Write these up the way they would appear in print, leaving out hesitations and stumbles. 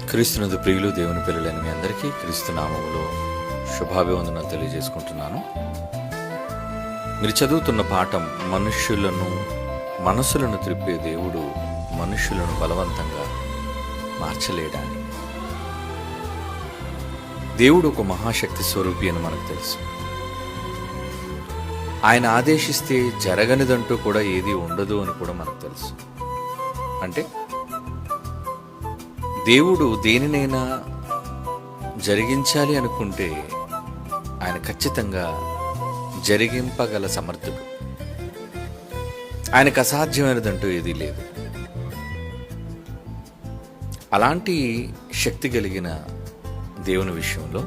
క్రీస్తునందు ప్రియులు దేవుని పిల్లలైన మీ అందరికీ క్రీస్తు నామములో శుభాభివందనం తెలియజేసుకుంటున్నాను. మీరు చదువుతున్న పాఠం మనస్సులను త్రిప్పే దేవుడు మనుష్యులను బలవంతంగా మార్చలేడని. దేవుడు ఒక మహాశక్తి స్వరూపి అని మనకు తెలుసు. ఆయన ఆదేశిస్తే జరగనిదంటూ కూడా ఏది ఉండదు అని కూడా మనకు తెలుసు. అంటే దేవుడు దేనినైనా జరిగించాలి అనుకుంటే ఆయన ఖచ్చితంగా జరిగింపగల సమర్థుడు. ఆయనకు అసాధ్యమైనదంటూ ఏదీ లేదు. అలాంటి శక్తి కలిగిన దేవుని విషయంలో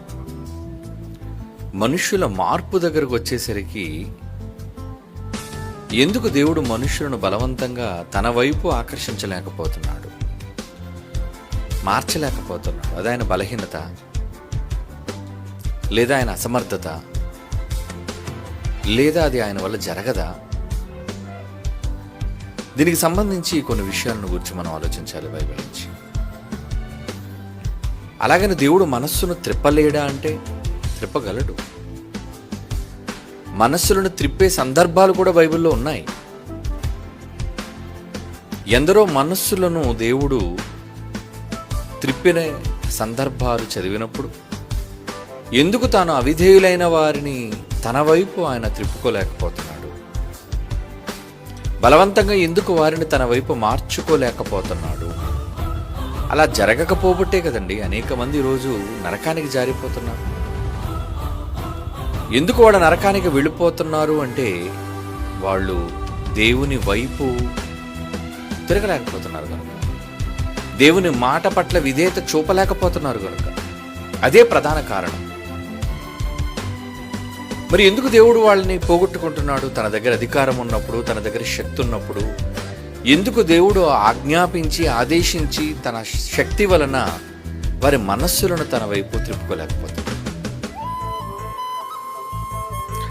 మనుష్యుల మార్పు దగ్గరకు వచ్చేసరికి ఎందుకు దేవుడు మనుష్యులను బలవంతంగా తన వైపు ఆకర్షించలేకపోతున్నాడు, మార్చలేకపోతున్నాడు? అది ఆయన బలహీనత, లేదా ఆయన అసమర్థత, లేదా అది ఆయన వల్ల జరగదా? దీనికి సంబంధించి కొన్ని విషయాలను గురించి మనం ఆలోచించాలి బైబిల్ నుంచి. అలాగని దేవుడు మనస్సును త్రిప్పలేడా అంటే త్రిప్పగలడు. మనస్సులను త్రిప్పే సందర్భాలు కూడా బైబిల్లో ఉన్నాయి. ఎందరో మనస్సులను దేవుడు త్రిప్పిన సందర్భాలు చదివినప్పుడు ఎందుకు తాను అవిధేయులైన వారిని తన వైపు ఆయన త్రిప్పుకోలేకపోతున్నాడు? బలవంతంగా ఎందుకు వారిని తన వైపు మార్చుకోలేకపోతున్నాడు? అలా జరగకపోబట్టే కదండి అనేక మంది ఈరోజు నరకానికి జారిపోతున్నారు. ఎందుకు వాడు నరకానికి వెళ్ళిపోతున్నారు అంటే వాళ్ళు దేవుని వైపు తిరగలేకపోతున్నారు కనుక, దేవుని మాట పట్ల విధేయత చూపలేకపోతున్నారు కనుక. అదే ప్రధాన కారణం. మరి ఎందుకు దేవుడు వాళ్ళని పోగొట్టుకుంటున్నాడు? తన దగ్గర అధికారం ఉన్నప్పుడు, తన దగ్గర శక్తి ఉన్నప్పుడు ఎందుకు దేవుడు ఆజ్ఞాపించి ఆదేశించి తన శక్తి వలన వారి మనస్సులను తన వైపు త్రిప్పుకోలేకపోతున్నాడు?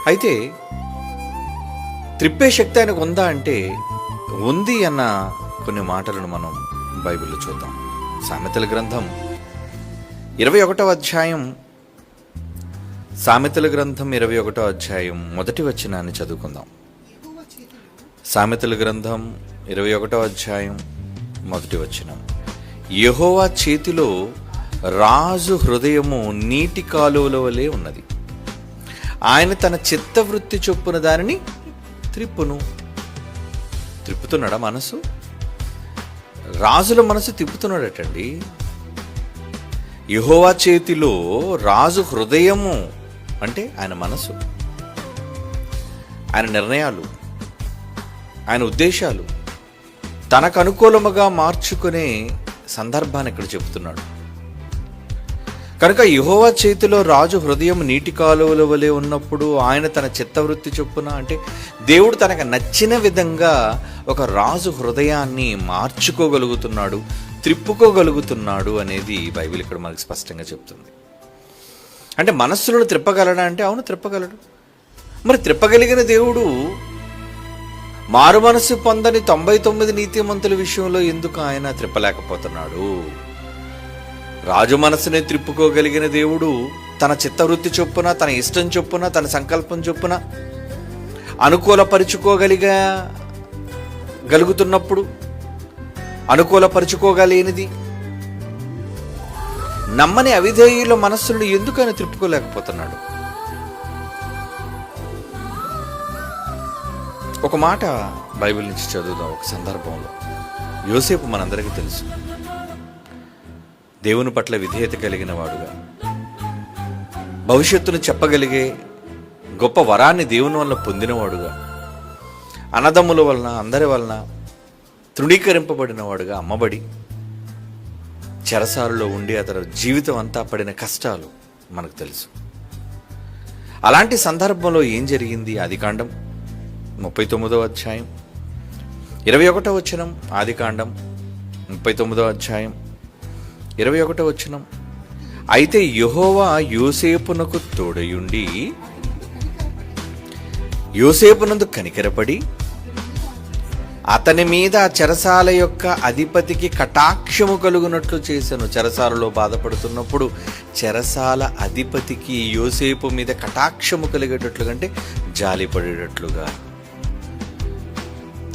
అయితే త్రిప్పే శక్తి ఆయనకు ఉందా అంటే ఉంది అన్న కొన్ని మాటలను మనం బైబిల్లో చూద్దాం. సామెతల గ్రంథం 21వ అధ్యాయం, సామెతల గ్రంథం 21వ అధ్యాయం మొదటి వచనాన్ని చదువుకుందాం. సామెతల గ్రంథం 21వ అధ్యాయం మొదటి వచనం. యెహోవా చేతిలో రాజు హృదయము నీటి కాలువల వలె ఉన్నది, ఆయన తన చిత్తవృత్తి చొప్పున దానిని త్రిప్పుతున్నాడా మనసు? రాజుల మనసు తిప్పుతున్నాడటండి. యెహోవా చేతిలో రాజు హృదయము అంటే ఆయన మనసు, ఆయన నిర్ణయాలు, ఆయన ఉద్దేశాలు తనకు అనుకూలముగా మార్చుకునే సందర్భాన్ని ఇక్కడ చెబుతున్నాడు. కనుక యెహోవా చేతిలో రాజు హృదయం నీటి కాలువల వలె ఉన్నప్పుడు ఆయన తన చిత్తవృత్తి చొప్పున అంటే దేవుడు తనకు నచ్చిన విధంగా ఒక రాజు హృదయాన్ని మార్చుకోగలుగుతున్నాడు, త్రిప్పుకోగలుగుతున్నాడు అనేది బైబిల్ ఇక్కడ మనకు స్పష్టంగా చెప్తుంది. అంటే మనస్సులను త్రిప్పగలడా అంటే అవును, త్రిప్పగలడు. మరి త్రిప్పగలిగిన దేవుడు మారు మనసు పొందని 99 నీతిమంతుల విషయంలో ఎందుకు ఆయన త్రిప్పలేకపోతున్నాడు? రాజు మనసునే త్రిప్పుకోగలిగిన దేవుడు తన చిత్తవృత్తి చొప్పున, తన ఇష్టం చొప్పున, తన సంకల్పం చొప్పున అనుకూలపరుచుకోగలుగుతున్నప్పుడు అనుకూలపరుచుకోగలేనిది నమ్మని అవిధేయుల మనస్సులను ఎందుకు ఆయన త్రిప్పుకోలేకపోతున్నాడు? ఒక మాట బైబిల్ నుంచి చదువుదాం. ఒక సందర్భంలో యోసేపు మనందరికీ తెలుసు. దేవుని పట్ల విధేయత కలిగిన వాడుగా, భవిష్యత్తును చెప్పగలిగే గొప్ప వరాన్ని దేవుని వలన పొందినవాడుగా, అన్నదమ్ముల వలన అందరి వలన తృణీకరింపబడిన వాడుగా, అమ్మబడి చెరసాలలో ఉండి అతని జీవితం అంతా పడిన కష్టాలు మనకు తెలుసు. అలాంటి సందర్భంలో ఏం జరిగింది? ఆదికాండం 39వ అధ్యాయం 21వ వచనం. ఆదికాండం 39వ అధ్యాయం 21వ వచనం. అయితే యెహోవా యోసేపునకు తోడయుండి యోసేపునందు కనికరపడి అతని మీద ఆ చెరసాల యొక్క అధిపతికి కటాక్షము కలుగునట్లు చేశాను. చెరసాలలో బాధపడుతున్నప్పుడు చెరసాల అధిపతికి యోసేపు మీద కటాక్షము కలిగేటట్లుగా, అంటే జాలిపడేటట్లుగా,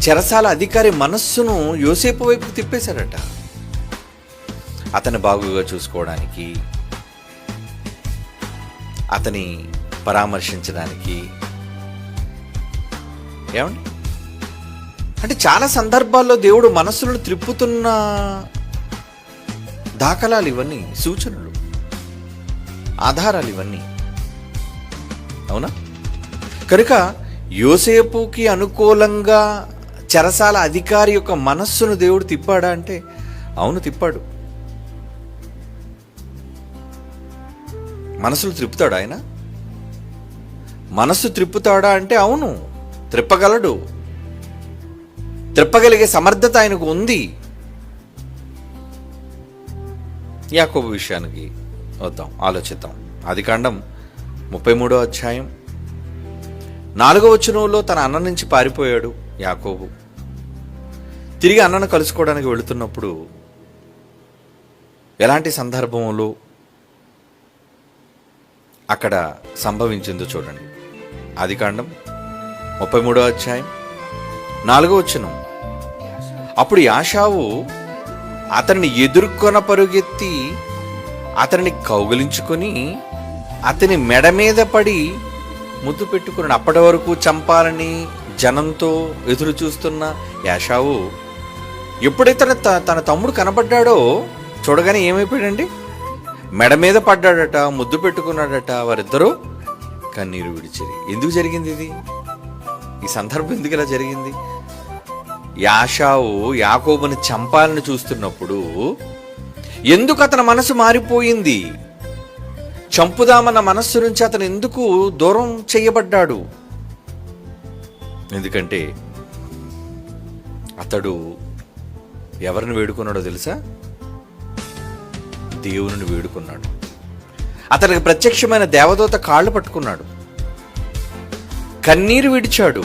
చెరసాల అధికారి మనస్సును యోసేపు వైపుకు తిప్పేశాడట. అతన్ని బాగుగా చూసుకోవడానికి, అతని పరామర్శించడానికి. ఏమండి, అంటే చాలా సందర్భాల్లో దేవుడు మనస్సులను త్రిప్పుతున్న దాఖలాలు ఇవన్నీ, సూచనలు, ఆధారాలు ఇవన్నీ. అవునా? కనుక యోసేపుకి అనుకూలంగా చెరసాల అధికారి యొక్క మనస్సును దేవుడు తిప్పాడా అంటే అవును, తిప్పాడు. మనసులు త్రిప్పుతాడు ఆయన. మనస్సు త్రిప్పుతాడా అంటే అవును, త్రిప్పగలడు. త్రిప్పగలిగే సమర్థత ఆయనకు ఉంది. యాకోబు విషయానికి వద్దాం, ఆలోచిద్దాం. ఆదికాండం 33వ అధ్యాయం 4వ వచనంలో తన అన్న నుంచి పారిపోయాడు యాకోబు. తిరిగి అన్నను కలుసుకోవడానికి వెళుతున్నప్పుడు ఎలాంటి సందర్భంలో అక్కడ సంభవించిందో చూడండి. ఆదికాండం 33వ అధ్యాయం 4వ వచనం. అప్పుడు యాషావు అతన్ని ఎదుర్కొన పరుగెత్తి అతనిని కౌగిలించుకొని అతని మెడ మీద పడి ముద్దు పెట్టుకున్నాడు. అప్పటి వరకు చంపాలని జనంతో ఎదురు చూస్తున్న యాషావు ఎప్పుడైతే తన తమ్ముడు కనబడ్డాడో చూడగానే ఏమైపోయాడండి? మెడ మీద పడ్డాడట, ముద్దు పెట్టుకున్నాడట. వారిద్దరూ కన్నీరు విడిచిరి. ఎందుకు జరిగింది ఇది? ఈ సందర్భం ఎందుకు ఇలా జరిగింది? యాషావు యాకోబుని చంపాలని చూస్తున్నప్పుడు ఎందుకు అతని మనసు మారిపోయింది? చంపుదామన్న మనస్సు నుంచి అతను ఎందుకు దూరం చేయబడ్డాడు? ఎందుకంటే అతడు ఎవరిని వేడుకున్నాడో తెలుసా? దేవుని వేడుకున్నాడు. అతనికి ప్రత్యక్షమైన దేవదూత కాళ్ళు పట్టుకున్నాడు, కన్నీరు విడిచాడు.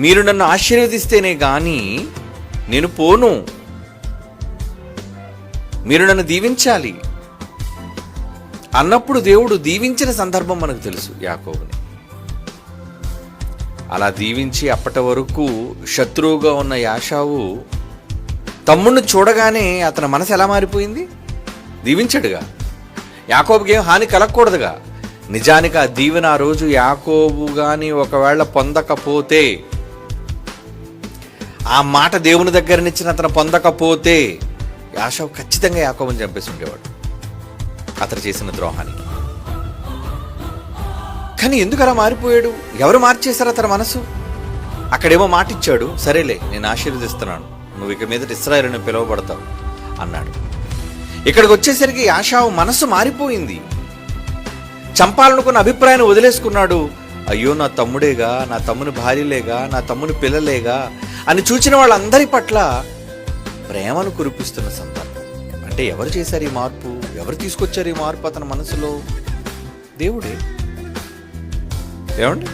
మీరు నన్ను ఆశీర్వదిస్తేనే గాని నేను పోను, మీరు నన్ను దీవించాలి అన్నప్పుడు దేవుడు దీవించిన సందర్భం మనకు తెలుసు యాకోబుని. అలా దీవించి అప్పటి వరకు శత్రువుగా ఉన్న యాషావు తమ్ముడిని చూడగానే అతని మనసు ఎలా మారిపోయింది? దీవించాడుగా, యాకోబుకి ఏం హాని కలగకూడదుగా. నిజానికి ఆ దీవెన ఆ రోజు యాకోబు గాని ఒకవేళ పొందకపోతే, ఆ మాట దేవుని దగ్గర నుంచి అతను పొందకపోతే యాషావు ఖచ్చితంగా యాకోబుని చంపేసి ఉండేవాడు అతను చేసిన ద్రోహానికి. కానీ ఎందుకు అలా మారిపోయాడు? ఎవరు మార్చేశారు అతని మనసు? అక్కడేమో మాట ఇచ్చాడు, సరేలే నేను ఆశీర్వదిస్తున్నాను, నువ్వు ఇక మీద ఇశ్రాయేలును పిలువబడతావు అన్నాడు. ఇక్కడికి వచ్చేసరికి యాషావు మనసు మారిపోయింది. చంపాలనుకున్న అభిప్రాయాన్ని వదిలేసుకున్నాడు. అయ్యో నా తమ్ముడేగా, నా తమ్ముని భార్యలేగా, నా తమ్ముని పిల్లలేగా అని చూచిన వాళ్ళందరి పట్ల ప్రేమను కురిపిస్తున్న సందర్భం. అంటే ఎవరు చేశారు ఈ మార్పు? ఎవరు తీసుకొచ్చారు ఈ మార్పు అతని మనసులో? దేవుడే. ఏమండి,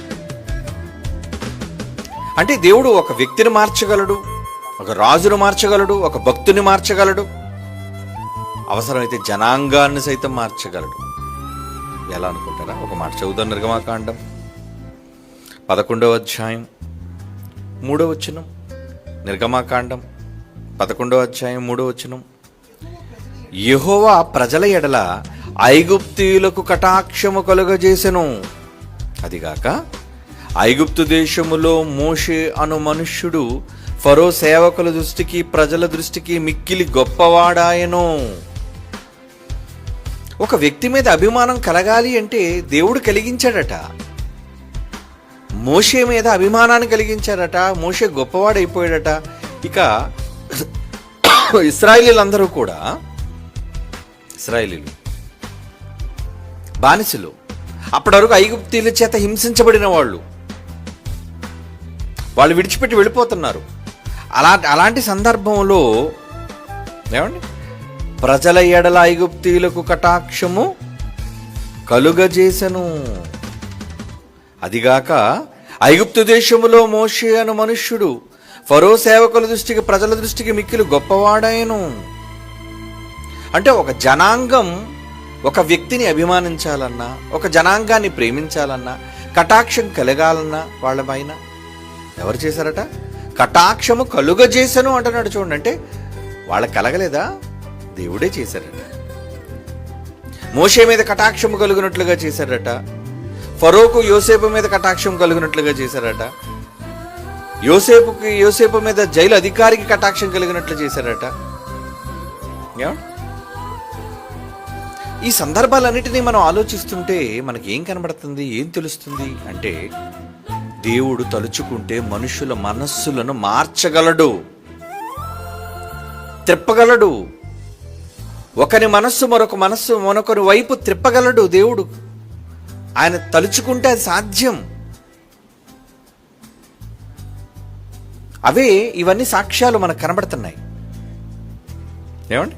అంటే దేవుడు ఒక వ్యక్తిని మార్చగలడు, ఒక రాజును మార్చగలడు, ఒక భక్తుని మార్చగలడు, అవసరమైతే జనాంగాన్ని సైతం మార్చగలడు. ఎలా అనుకుంటారా? ఒక మాట చదువుదాం. నిర్గమాకాండం 11వ అధ్యాయం 3వ వచనం. నిర్గమాకాండం 11వ అధ్యాయం 3వ వచనం. యెహోవా ప్రజల ఎడల ఐగుప్తీయులకు కటాక్షము కలుగజేసెను. అదిగాక ఐగుప్తు దేశములో మోషే అను మనుష్యుడు ఫరో సేవకుల దృష్టికి ప్రజల దృష్టికి మిక్కిలి గొప్పవాడాయను. ఒక వ్యక్తి మీద అభిమానం కలగాలి అంటే దేవుడు కలిగించాడట. మోషే మీద అభిమానాన్ని కలిగించాడట. మోషే గొప్పవాడైపోయాడట. ఇక ఇశ్రాయేలీలందరూ కూడా, ఇశ్రాయేలీలు బానిసలు, అప్పటి వరకు ఐగుప్తీయుల చేత హింసించబడిన వాళ్ళు విడిచిపెట్టి వెళ్ళిపోతున్నారు. అలాంటి సందర్భంలో ఏమండి, ప్రజల ఎడల ఐగుప్తీయులకు కటాక్షము కలుగజేసెను. అదిగాక ఐగుప్తు దేశములో మోషే అను మనుష్యుడు ఫరో సేవకుల దృష్టికి, ప్రజల దృష్టికి మిక్కిలి గొప్పవాడాయను. అంటే ఒక జనాంగం ఒక వ్యక్తిని అభిమానించాలన్నా, ఒక జనాంగాన్ని ప్రేమించాలన్నా, కటాక్షం కలగాలన్నా వాళ్ళ పైన ఎవరు చేశారట? కటాక్షము కలుగజేసను అంటున్నాడు. చూడండి, అంటే వాళ్ళకి కలగలేదా? దేవుడే చేశారట. మోషే మీద కటాక్షము కలుగునట్లుగా చేశారట. ఫరోకు యోసేపు మీద కటాక్షం కలిగినట్లుగా చేశారట. యోసేపు మీద జైలు అధికారికి కటాక్షం కలిగినట్లు చేశారట. ఈ సందర్భాలన్నిటినీ మనం ఆలోచిస్తుంటే మనకి ఏం కనబడుతుంది, ఏం తెలుస్తుంది అంటే, దేవుడు తలుచుకుంటే మనుషుల మనస్సులను మార్చగలడు, త్రిప్పగలడు. ఒకరి మనస్సు మరొకరి వైపు త్రిప్పగలడు దేవుడు. ఆయన తలుచుకుంటే అది సాధ్యం. అవే ఇవన్నీ సాక్ష్యాలు మనకు కనబడుతున్నాయి. ఏమండి?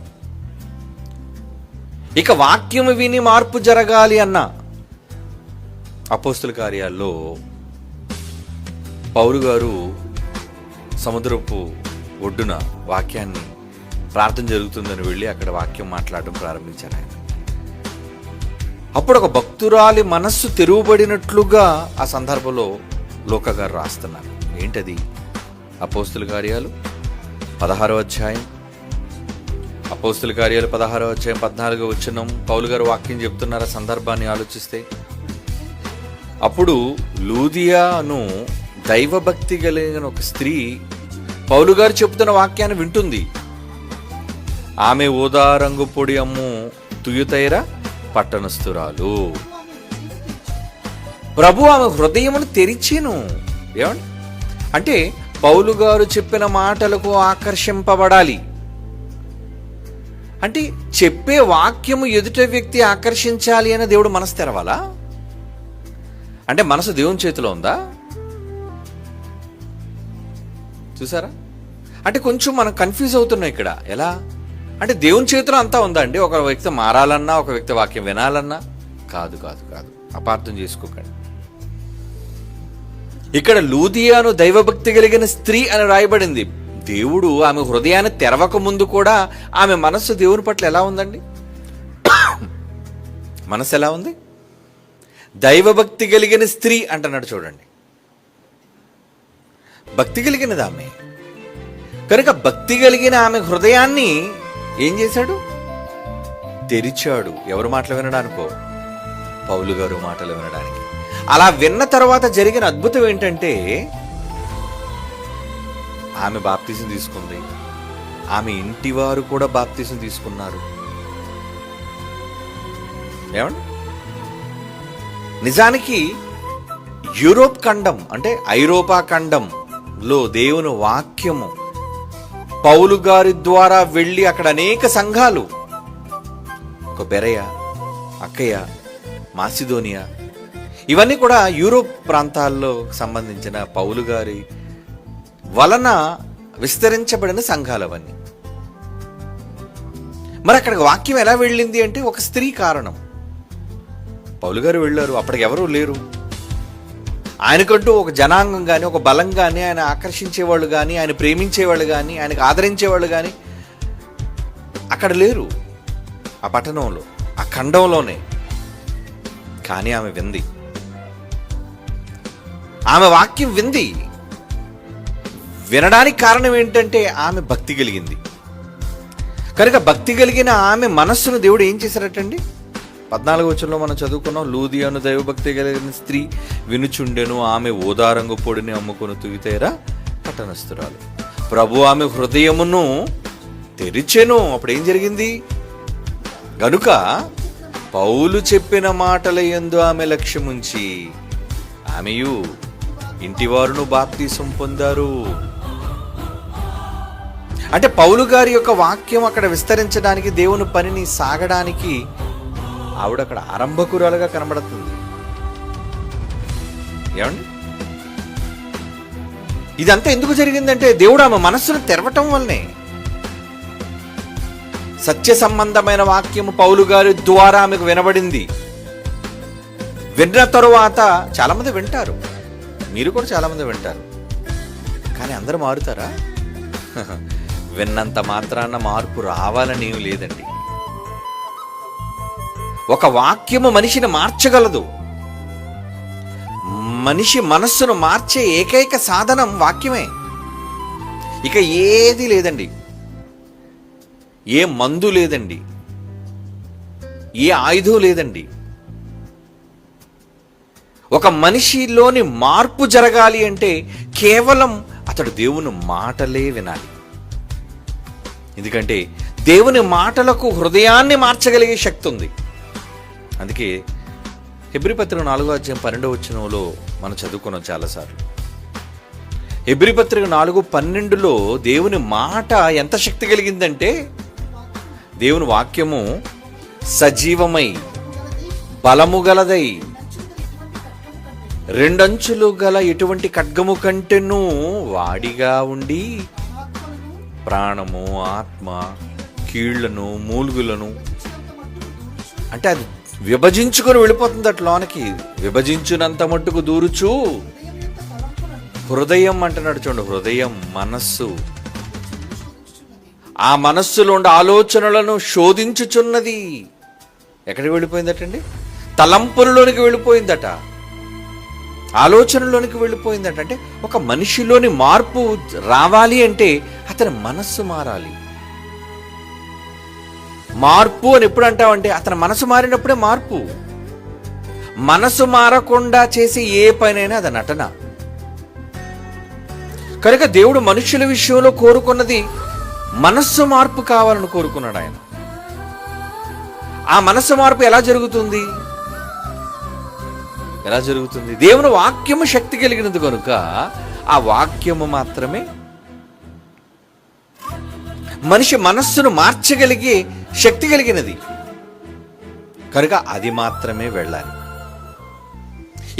ఇక వాక్యము విని మార్పు జరగాలి అన్న అపోస్తుల కార్యాల్లో పౌలు గారు సముద్రపు ఒడ్డున వాక్యాన్ని, ప్రార్థన జరుగుతుందని వెళ్ళి అక్కడ వాక్యం మాట్లాడడం ప్రారంభించారు ఆయన. అప్పుడు ఒక భక్తురాలి మనస్సు తెరువబడినట్లుగా ఆ సందర్భంలో లోకా గారు రాస్తున్నారు. ఏంటది? అపోస్తుల కార్యాలు 16వ అధ్యాయం, అపోస్తుల కార్యాలు 16వ అధ్యాయం 14వ వచనం. పౌలు గారు వాక్యం చెప్తున్నారు. ఆ సందర్భాన్ని ఆలోచిస్తే, అప్పుడు లూదియాను దైవభక్తి కలిగిన ఒక స్త్రీ పౌలు గారు చెప్తున్న వాక్యాన్ని వింటుంది. ఆమె ఊదా రంగు పొడి అమ్ము తుయుతైరా పట్టణస్థురాలు. ప్రభు ఆమె హృదయమును తెరిచెను. ఏమండి? అంటే పౌలు గారు చెప్పిన మాటలకు ఆకర్షింపబడాలి అంటే, చెప్పే వాక్యము ఎదుట వ్యక్తి ఆకర్షించాలి అని దేవుడు మనసు తెరవాలా? అంటే మనసు దేవుని చేతిలో ఉందా? చూసారా? అంటే కొంచెం మనం కన్ఫ్యూజ్ అవుతున్నాం ఇక్కడ. ఎలా అంటే దేవుని చేతిలో అంతా ఉందా అండి? ఒక వ్యక్తి మారాలన్నా, ఒక వ్యక్తి వాక్యం వినాలన్నా? కాదు కాదు కాదు, అపార్థం చేసుకోకండి. ఇక్కడ లూదియాను దైవభక్తి కలిగిన స్త్రీ అని రాయబడింది. దేవుడు ఆమె హృదయాన్ని తెరవక ముందు కూడా ఆమె మనస్సు దేవుని పట్ల ఎలా ఉందండి? మనస్సు ఎలా ఉంది? దైవభక్తి కలిగిన స్త్రీ అంటున్నాడు. చూడండి, భక్తి కలిగినది ఆమె. కనుక భక్తి కలిగిన ఆమె హృదయాన్ని ఏం చేశాడు? తెరిచాడు. ఎవరు మాటలు వినడానికో? పౌలు గారు మాటలు వినడానికి. అలా విన్న తర్వాత జరిగిన అద్భుతం ఏంటంటే, ఆమె బాప్తిసం తీసుకుంది. ఆమె ఇంటి వారు కూడా బాప్తిసం తీసుకున్నారు. ఏమండి? నిజానికి యూరోప్ ఖండం అంటే ఐరోపా ఖండంలో దేవుని వాక్యము పౌలు గారి ద్వారా వెళ్ళి అక్కడ అనేక సంఘాలు, ఒక బెరయ, అక్కయ, మాసిదోనియా, ఇవన్నీ కూడా యూరోప్ ప్రాంతాల్లో సంబంధించిన పౌలు గారి వలన విస్తరించబడిన సంఘాలు అవన్నీ. మరి అక్కడికి వాక్యం ఎలా వెళ్ళింది అంటే, ఒక స్త్రీ కారణం. పౌలు గారు వెళ్ళారు, అప్పటికి ఎవరూ లేరు. ఆయనకంటూ ఒక జనాంగం కానీ, ఒక బలం కానీ, ఆయన ఆకర్షించేవాళ్ళు కానీ, ఆయన ప్రేమించేవాళ్ళు కానీ, ఆయనకు ఆదరించేవాళ్ళు కానీ అక్కడ లేరు, ఆ పట్టణంలో, ఆ ఖండంలోనే. కానీ ఆమె వింది, ఆమె వాక్యం వింది. వినడానికి కారణం ఏంటంటే ఆమె భక్తి కలిగింది. కనుక భక్తి కలిగిన ఆమె మనస్సును దేవుడు ఏం చేశారటండి? 14వ వచనంలో మనం చదువుకున్నాం. లూదియాను దైవభక్తి కలిగిన స్త్రీ వినుచుండెను, ఆమె ఊదారంగు పొడిని అమ్ముకొని తుగితేరా పట్టణస్థురాలు. ప్రభు ఆమె హృదయమును తెరిచెను. అప్పుడు ఏం జరిగింది? గనుక పౌలు చెప్పిన మాటల యందు ఆమె లక్ష్యముంచి ఆమెయు ఇంటివారును బాప్తిసం పొందారు. అంటే పౌలు గారి యొక్క వాక్యం అక్కడ విస్తరించడానికి, దేవుని పనిని సాగడానికి ఆవిడ అక్కడ ఆరంభకురాలుగా కనబడుతుంది. ఏమండి? ఇదంతా ఎందుకు జరిగిందంటే, దేవుడు ఆమె మనస్సును తెరవటం వల్లనే. సత్య సంబంధమైన వాక్యము పౌలు గారి ద్వారా ఆమెకు వినబడింది. విన్న తరువాత చాలా మంది వింటారు. మీరు కూడా చాలామంది వింటారు, కానీ అందరూ మారుతారా? విన్నంత మాత్రాన మార్పు రావాలని ఏమి లేదండి. ఒక వాక్యము మనిషిని మార్చగలదు. మనిషి మనస్సును మార్చే ఏకైక సాధనం వాక్యమే. ఇక ఏది లేదండి, ఏ మందు లేదండి, ఏ ఆయుధం లేదండి. ఒక మనిషిలోని మార్పు జరగాలి అంటే కేవలం అతడు దేవుని మాటలే వినాలి. ఎందుకంటే దేవుని మాటలకు హృదయాన్ని మార్చగలిగే శక్తి ఉంది. అందుకే హెబ్రీ పత్రిక 4:12 మనం చదువుకున్నాం చాలాసార్లు. హెబ్రీ పత్రిక 4:12 దేవుని మాట ఎంత శక్తి కలిగిందంటే, దేవుని వాక్యము సజీవమై బలము గలదై రెండంచులు గల ఎటువంటి ఖడ్గము కంటెను వాడిగా ఉండి ప్రాణము, ఆత్మ, కీళ్లను, మూలుగులను, అంటే అది విభజించుకొని వెళ్ళిపోతుంది అట్లోనికి. విభజించునంత మట్టుకు దూరుచు హృదయం అంటున్నాడు చూడండి. హృదయం, మనస్సు, ఆ మనస్సులో ఉండే ఆలోచనలను శోధించుచున్నది. ఎక్కడికి వెళ్ళిపోయిందటండి? తలంపులలోనికి వెళ్ళిపోయిందట, ఆలోచనలోనికి వెళ్ళిపోయిందట. అంటే ఒక మనిషిలోని మార్పు రావాలి అంటే అతని మనస్సు మారాలి. మార్పు అని ఎప్పుడు అంటామంటే అతని మనసు మారినప్పుడే మార్పు. మనసు మారకుండా చేసే ఏ పనైనా అది నటన. కనుక దేవుడు మనుషుల విషయంలో కోరుకున్నది మనస్సు మార్పు కావాలని కోరుకున్నాడు ఆయన. ఆ మనస్సు మార్పు ఎలా జరుగుతుంది? దేవుని వాక్యము శక్తి కలిగినది కనుక ఆ వాక్యము మాత్రమే మనిషి మనస్సును మార్చగలిగే శక్తి కలిగినది కనుక అది మాత్రమే వెళ్ళాలి.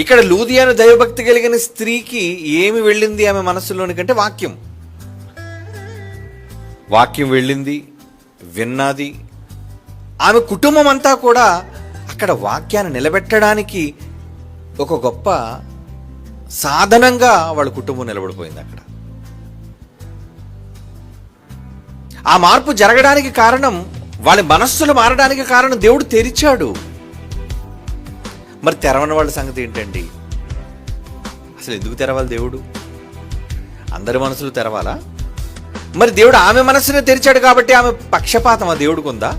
ఇక్కడ లూదియాను దైవభక్తి కలిగిన స్త్రీకి ఏమి వెళ్ళింది ఆమె మనస్సులోనికంటే వాక్యం. వాక్యం వెళ్ళింది, విన్నది. ఆమె కుటుంబం అంతా కూడా అక్కడ వాక్యాన్ని నిలబెట్టడానికి ఒక గొప్ప సాధనంగా వాళ్ళ కుటుంబం నిలబడిపోయింది అక్కడ. ఆ మార్పు జరగడానికి కారణం, వాళ్ళ మనస్సులు మారడానికి కారణం దేవుడు తెరిచాడు. మరి తెరవని వాళ్ళ సంగతి ఏంటండి? అసలు ఎందుకు తెరవాలి దేవుడు? అందరి మనసులు తెరవాలా? మరి దేవుడు ఆమె మనస్సునే తెరిచాడు కాబట్టి ఆమె పక్షపాతం ఆ దేవుడికి ఉందా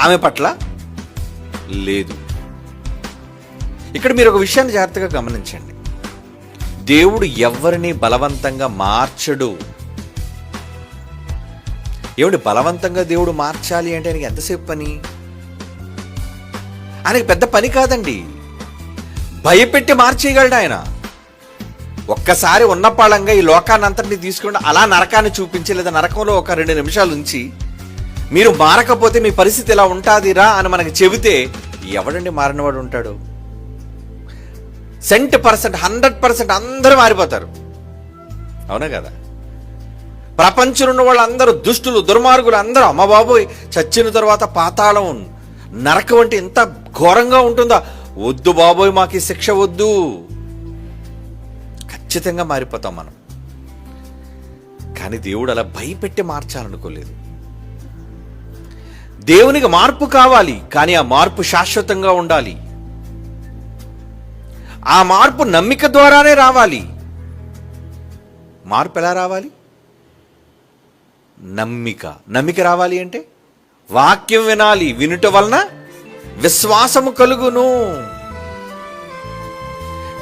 ఆమె పట్ల? లేదు. ఇక్కడ మీరు ఒక విషయాన్ని జాగ్రత్తగా గమనించండి. దేవుడు ఎవరిని బలవంతంగా మార్చడు. ఏమిటి బలవంతంగా దేవుడు మార్చాలి అంటే ఆయనకి ఎంతసేపు పని? ఆయనకి పెద్ద పని కాదండి. భయపెట్టి మార్చేయగలడు ఆయన. ఒక్కసారి ఉన్నపాళంగా ఈ లోకాన్ని అంతటిని తీసుకుని అలా నరకాన్ని చూపించి, లేదా నరకంలో ఒక 2 నిమిషాలు ఉంచి మీరు మారకపోతే మీ పరిస్థితి ఇలా ఉంటాదిరా అని మనకి చెబితే ఎవడండి మారినవాడు ఉంటాడు? 100% అందరూ మారిపోతారు. అవునా కదా? ప్రపంచంలో ఉన్న వాళ్ళందరూ దుష్టులు, దుర్మార్గులు అందరూ అమ్మ బాబోయ్ చచ్చిన తర్వాత పాతాళం, నరకం అంటే ఎంత ఘోరంగా ఉంటుందా, వద్దు బాబోయ్ మాకు ఈ శిక్ష వద్దు, ఖచ్చితంగా మారిపోతాం మనం. కానీ దేవుడు అలా భయపెట్టి మార్చాలనుకోలేదు. దేవునికి మార్పు కావాలి, కానీ ఆ మార్పు శాశ్వతంగా ఉండాలి. ఆ మార్పు నమ్మిక ద్వారానే రావాలి. మార్పు ఎలా రావాలి? నమ్మిక రావాలి అంటే వాక్యం వినాలి, వినుట వలన విశ్వాసము కలుగును.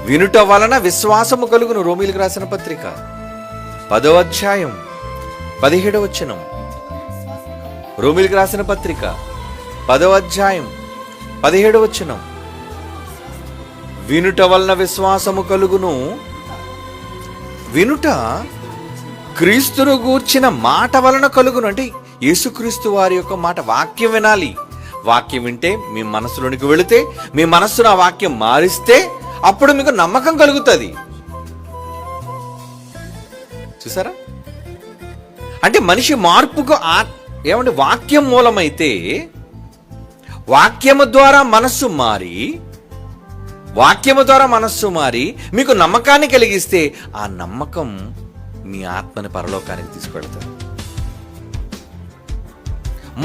వినుట వలన విశ్వాసము కలుగును. రోమీలకు రాసిన పత్రిక 10వ అధ్యాయం 17వ వచనం. రోమీలకు రాసిన పత్రిక 10వ అధ్యాయం 17వ వచనం. వినుట వలన విశ్వాసము కలుగును. వినుట క్రీస్తును గూర్చిన మాట వలన కలుగును. అంటే యేసుక్రీస్తు వారి యొక్క మాట, వాక్యం వినాలి. వాక్యం వింటే మీ మనసులోనికి వెళితే, మీ మనస్సును ఆ వాక్యం మారిస్తే అప్పుడు మీకు నమ్మకం కలుగుతుంది. చూసారా? అంటే మనిషి మార్పుకు ఏమంటే వాక్యం మూలమైతే, వాక్యము ద్వారా మనస్సు మారి వాక్యము ద్వారా మనస్సు మారి మీకు నమ్మకాన్ని కలిగిస్తే ఆ నమ్మకం మీ ఆత్మని పరలోకానికి తీసుకెళ్తారు.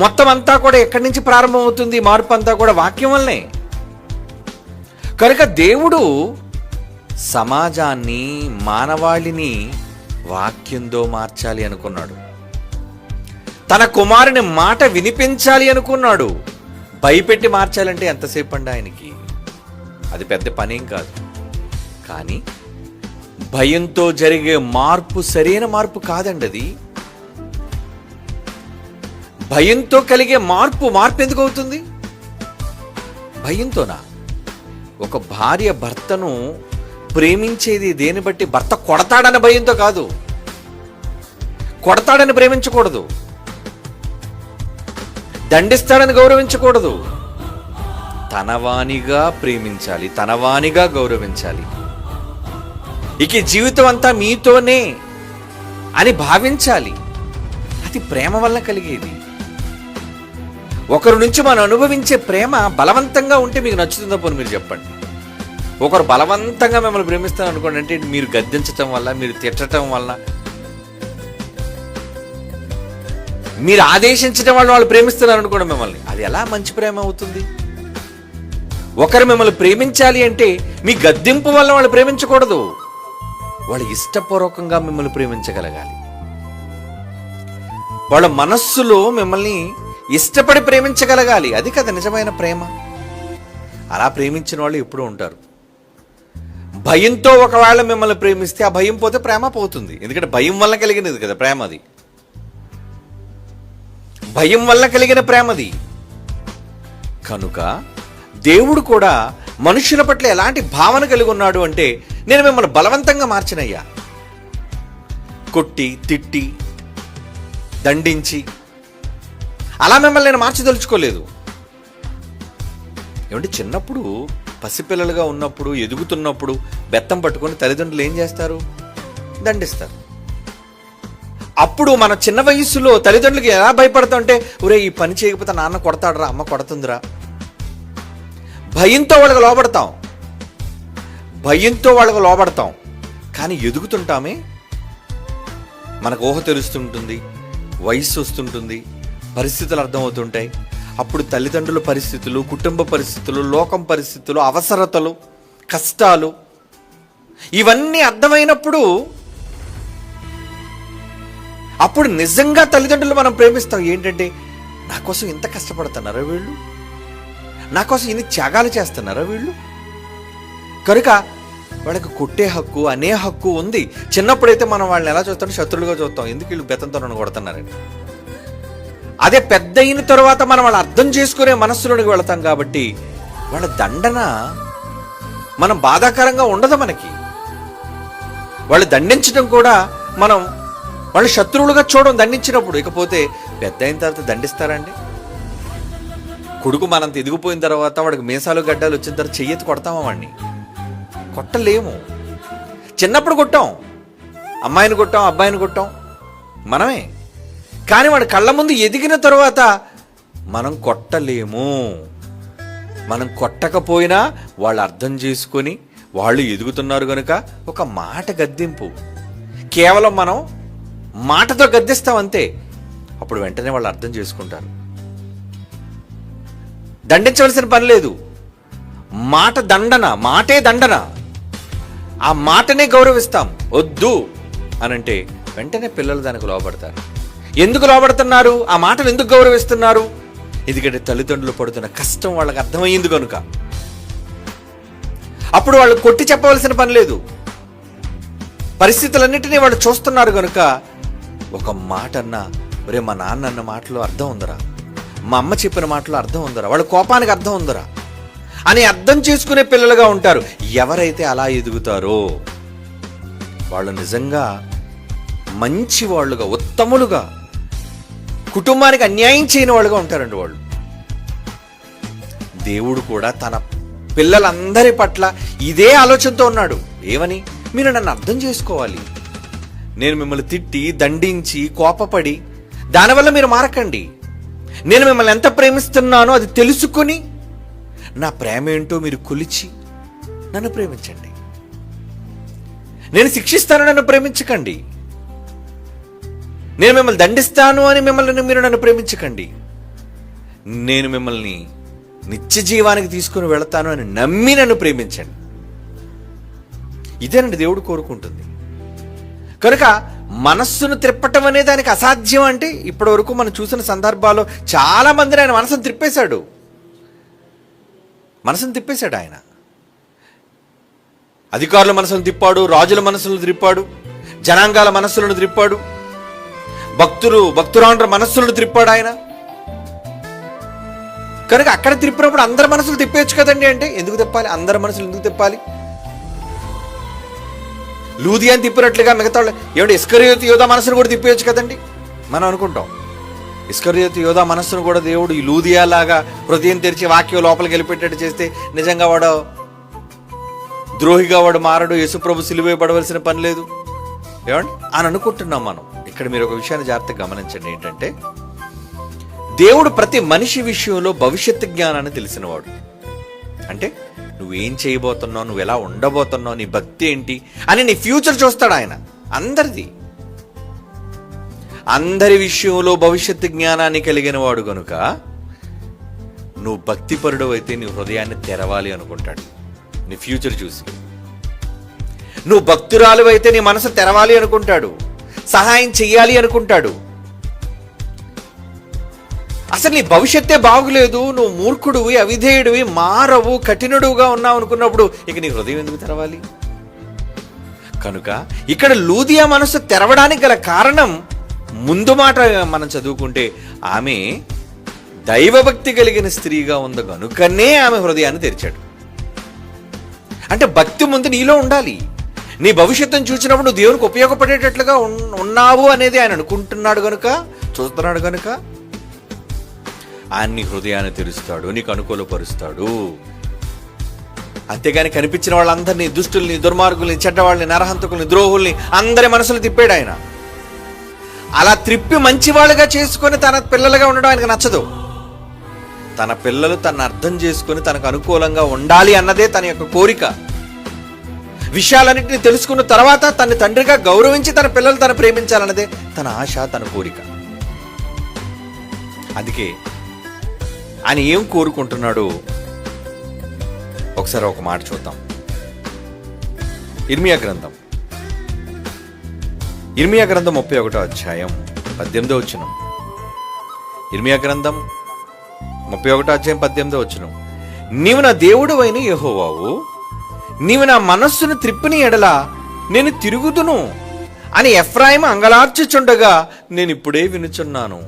మొత్తం అంతా కూడా ఎక్కడి నుంచి ప్రారంభమవుతుంది? మార్పు అంతా కూడా వాక్యం వల్లనే. కనుక దేవుడు సమాజాన్ని, మానవాళిని వాక్యంతో మార్చాలి అనుకున్నాడు. తన కుమారుని మాట వినిపించాలి అనుకున్నాడు. భయపెట్టి మార్చాలంటే ఎంతసేపు అండి ఆయనకి? అది పెద్ద పనేం కాదు. కానీ భయంతో జరిగే మార్పు సరైన మార్పు కాదండి. అది భయంతో కలిగే మార్పు ఎందుకు అవుతుంది? భయంతోనా? ఒక భార్య భర్తను ప్రేమించేది దేని బట్టి? భర్త కొడతాడని భయంతో కాదు. కొడతాడని ప్రేమించకూడదు. దండిస్తాడని గౌరవించకూడదు. తనవానిగా ప్రేమించాలి, తనవానిగా గౌరవించాలి. ఇక జీవితం అంతా మీతోనే అని భావించాలి. అది ప్రేమ వల్ల కలిగేది. ఒకరి నుంచి మనం అనుభవించే ప్రేమ బలవంతంగా ఉంటే మీకు నచ్చుతుందో పోనీ మీరు చెప్పండి. ఒకరు బలవంతంగా మిమ్మల్ని ప్రేమిస్తారు అనుకోండి, అంటే మీరు గద్దించటం వల్ల, మీరు తిట్టడం వల్ల, మీరు ఆదేశించడం వల్ల వాళ్ళు ప్రేమిస్తున్నారు అనుకోండి మిమ్మల్ని, అది ఎలా మంచి ప్రేమ అవుతుంది? ఒకరు మిమ్మల్ని ప్రేమించాలి అంటే మీ గద్దింపు వల్ల వాళ్ళు ప్రేమించకూడదు. వాళ్ళు ఇష్టపూర్వకంగా మిమ్మల్ని ప్రేమించగలగాలి. వాళ్ళ మనస్సులో మిమ్మల్ని ఇష్టపడి ప్రేమించగలగాలి. అది కదా నిజమైన ప్రేమ. అలా ప్రేమించిన వాళ్ళు ఎప్పుడూ ఉంటారు. భయంతో ఒకవేళ మిమ్మల్ని ప్రేమిస్తే ఆ భయం పోతే ప్రేమ పోతుంది. ఎందుకంటే భయం వల్ల కలిగినది కదా ప్రేమ. అది భయం వల్ల కలిగిన ప్రేమది. కనుక దేవుడు కూడా మనుషుల పట్ల ఎలాంటి భావన కలిగి ఉన్నాడు అంటే, నేను మిమ్మల్ని బలవంతంగా మార్చినయ్యా, కొట్టి తిట్టి దండించి అలా మిమ్మల్ని నేను మార్చదలుచుకోలేదు. ఏమంటే చిన్నప్పుడు పసిపిల్లలుగా ఉన్నప్పుడు, ఎదుగుతున్నప్పుడు బెత్తం పట్టుకొని తల్లిదండ్రులు ఏం చేస్తారు? దండిస్తారు. అప్పుడు మన చిన్న వయసులో తల్లిదండ్రులకి ఎలా భయపడతాం అంటే, ఒరే ఈ పని చేయకపోతే నాన్న కొడతాడరా, అమ్మ కొడుతుందిరా. భయంతో వాళ్ళకి లోబడతాం. కానీ ఎదుగుతుంటామే, మనకు ఊహ తెలుస్తుంటుంది, వయస్సు వస్తుంటుంది, పరిస్థితులు అర్థమవుతుంటాయి. అప్పుడు తల్లిదండ్రుల పరిస్థితులు, కుటుంబ పరిస్థితులు, లోకం పరిస్థితులు, అవసరతలు, కష్టాలు ఇవన్నీ అర్థమైనప్పుడు అప్పుడు నిజంగా తల్లిదండ్రులు మనం ప్రేమిస్తాం. ఏంటంటే, నా కోసం ఇంత కష్టపడుతున్నారా వీళ్ళు, నా కోసం ఇన్ని త్యాగాలు చేస్తున్నారా వీళ్ళు. కనుక వాళ్ళకి కొట్టే హక్కు, అనే హక్కు ఉంది. చిన్నప్పుడైతే మనం వాళ్ళని ఎలా చూస్తాం? శత్రులుగా చూస్తాం. ఎందుకు వీళ్ళు బెత్తంతో నన్ను కొడుతున్నారని. అదే పెద్ద అయిన తర్వాత మనం వాళ్ళు అర్థం చేసుకునే మనస్సులోనికి వెళతాం కాబట్టి వాళ్ళ దండన మనం బాధాకరంగా ఉండదు మనకి. వాళ్ళు దండించడం కూడా మనం వాళ్ళు శత్రువులుగా చూడడం దండించినప్పుడు. ఇకపోతే పెద్ద అయిన తర్వాత దండిస్తారండి? కొడుకు మనంత ఎదిగిపోయిన తర్వాత వాడికి మీసాలు గడ్డాలు వచ్చిన తర్వాత చెయ్యెత్తి కొడతామా వాడిని? కొట్టలేము. చిన్నప్పుడు కొట్టాం, అమ్మాయిని కొట్టాం, అబ్బాయిని కొట్టాం మనమే. కానీ వాడి కళ్ళ ముందు ఎదిగిన తర్వాత మనం కొట్టలేము. మనం కొట్టకపోయినా వాళ్ళు అర్థం చేసుకొని వాళ్ళు ఎదుగుతున్నారు కనుక ఒక మాట గద్దింపు, కేవలం మనం మాటతో గద్దిస్తాం అంతే. అప్పుడు వెంటనే వాళ్ళు అర్థం చేసుకుంటారు. దండించవలసిన పని లేదు. మాట దండన, మాటే దండన. ఆ మాటనే గౌరవిస్తాం. వద్దు అనంటే వెంటనే పిల్లలు దానికి లోబడతారు. ఎందుకు లోబడుతున్నారు? ఆ మాటను ఎందుకు గౌరవిస్తున్నారు? ఎందుకంటే తల్లిదండ్రులు పడుతున్న కష్టం వాళ్ళకి అర్థమయ్యింది కనుక. అప్పుడు వాళ్ళు కొట్టి చెప్పవలసిన పని లేదు. పరిస్థితులన్నింటినీ వాళ్ళు చూస్తున్నారు కనుక ఒక మాట అన్నా, ఒరే మా నాన్న అన్న మాటలో అర్థం ఉందరా, మా అమ్మ చెప్పిన మాటలో అర్థం ఉందరా, వాళ్ళ కోపానికి అర్థం ఉందరా అని అర్థం చేసుకునే పిల్లలుగా ఉంటారు. ఎవరైతే అలా ఎదుగుతారో వాళ్ళు నిజంగా మంచి వాళ్ళుగా, ఉత్తములుగా, కుటుంబానికి అన్యాయం చేయని వాళ్ళుగా ఉంటారండి వాళ్ళు. దేవుడు కూడా తన పిల్లలందరి పట్ల ఇదే ఆలోచనతో ఉన్నాడు. ఏమని? మీరు నన్ను అర్థం చేసుకోవాలి. నేను మిమ్మల్ని తిట్టి, దండించి, కోపపడి దానివల్ల మీరు మారకండి. నేను మిమ్మల్ని ఎంత ప్రేమిస్తున్నానో అది తెలుసుకుని నా ప్రేమ ఏంటో మీరు కొలిచి నన్ను ప్రేమించండి. నేను శిక్షిస్తాను, నన్ను ప్రేమించకండి. నేను మిమ్మల్ని దండిస్తాను అని మీరు నన్ను ప్రేమించకండి. నేను మిమ్మల్ని నిత్య జీవానికి తీసుకుని వెళతాను అని నమ్మి నన్ను ప్రేమించండి. ఇదేనండి దేవుడు కోరుకుంటుంది. కనుక మనస్సును త్రిప్పటం అనే దానికి అసాధ్యం అంటే ఇప్పటి వరకు మనం చూసిన సందర్భాల్లో చాలా మందిని ఆయన మనసును తిప్పేశాడు. ఆయన అధికారుల మనసులను తిప్పాడు, రాజుల మనసులను త్రిప్పాడు, జనాంగాల మనస్సులను త్రిప్పాడు, భక్తురాండ్ర మనస్సులను త్రిప్పాడు ఆయన. కనుక అక్కడ తిప్పినప్పుడు అందరి మనసులు తిప్పేయచ్చు కదండి. అంటే ఎందుకు తిప్పాలి? అందరి మనసులు ఎందుకు తిప్పాలి? లూదియాని తిప్పినట్లుగా మిగతా వాళ్ళు ఏమంటే ఇస్కరియోతు యోధా మనసును కూడా తిప్పేయచ్చు కదండి. మనం అనుకుంటాం ఇస్కరియోతు యోధా మనస్సును కూడా దేవుడు ఈ లూదియా లాగా హృదయం తెరిచి వాక్యం లోపలికి వెళ్ళిపెట్టేట్టు చేస్తే నిజంగా వాడు ద్రోహిగా వాడు మారడు, యేసుప్రభు సిలువ పడవలసిన పని లేదు ఏమండి అని అనుకుంటున్నాం మనం. ఇక్కడ మీరు ఒక విషయాన్ని జాగ్రత్తగా గమనించండి. ఏంటంటే దేవుడు ప్రతి మనిషి విషయంలో భవిష్యత్తు జ్ఞానాన్ని తెలిసినవాడు. అంటే నువ్వేం చేయబోతున్నావు, నువ్వు ఎలా ఉండబోతున్నావు, నీ భక్తి ఏంటి అని నీ ఫ్యూచర్ చూస్తాడు ఆయన. అందరి విషయంలో భవిష్యత్తు జ్ఞానాన్ని కలిగిన వాడు కనుక నువ్వు భక్తిపరుడు అయితే నీ హృదయాన్ని తెరవాలి అనుకుంటాడు నీ ఫ్యూచర్ చూసి. నువ్వు భక్తురాలు అయితే నీ మనసు తెరవాలి అనుకుంటాడు, సహాయం చెయ్యాలి అనుకుంటాడు. అసలు నీ భవిష్యత్తే బాగులేదు, నువ్వు మూర్ఖుడివి, అవిధేయుడివి, మారవు, కఠినుడుగా ఉన్నావు అనుకున్నప్పుడు ఇక నీ హృదయం ఎందుకు తెరవాలి? కనుక ఇక్కడ లూదియా మనసు తెరవడానికి గల కారణం ముందు మాట మనం చదువుకుంటే ఆమె దైవభక్తి కలిగిన స్త్రీగా ఉంది కనుకనే ఆమె హృదయాన్ని తెరిచాడు. అంటే భక్తి ముందు నీలో ఉండాలి. నీ భవిష్యత్తును చూసినప్పుడు నువ్వు దేవునికి ఉపయోగపడేటట్లుగా ఉన్నావు అనేది ఆయన అనుకుంటున్నాడు కనుక, చూస్తున్నాడు కనుక ఆయన నీ హృదయాన్ని తెరుస్తాడు, నీకు అనుకూలపరుస్తాడు. అంతేగాని కనిపించిన వాళ్ళందరినీ, దుష్టుల్ని, దుర్మార్గుల్ని, చెడ్డవాళ్ళని, నరహంతకుల్ని, ద్రోహుల్ని అందరి మనసులు తిప్పాడు ఆయన. అలా త్రిప్పి మంచివాళ్ళుగా చేసుకొని తన పిల్లలుగా ఉండడం ఆయనకు నచ్చదు. తన పిల్లలు తను అర్థం చేసుకుని తనకు అనుకూలంగా ఉండాలి అన్నదే తన యొక్క కోరిక. విషయాలన్నింటినీ తెలుసుకున్న తర్వాత తన తండ్రిగా గౌరవించి తన పిల్లలు తను ప్రేమించాలన్నదే తన ఆశ, తన కోరిక. అందుకే ఆయన ఏం కోరుకుంటున్నాడు ఒకసారి ఒక మాట చూద్దాం. ఇర్మియా గ్రంథం 31వ అధ్యాయం 18వ వచనం. ఇర్మియా గ్రంథం 31వ అధ్యాయం 18వ వచనం. నీవు నా దేవుడు అయిన యెహోవావు, నీవు నా మనస్సును త్రిప్పిని ఎడల నేను తిరుగుదును అని ఎఫ్రాయిము అంగలార్చుచుండగా నేను ఇప్పుడే వినుచున్నాను.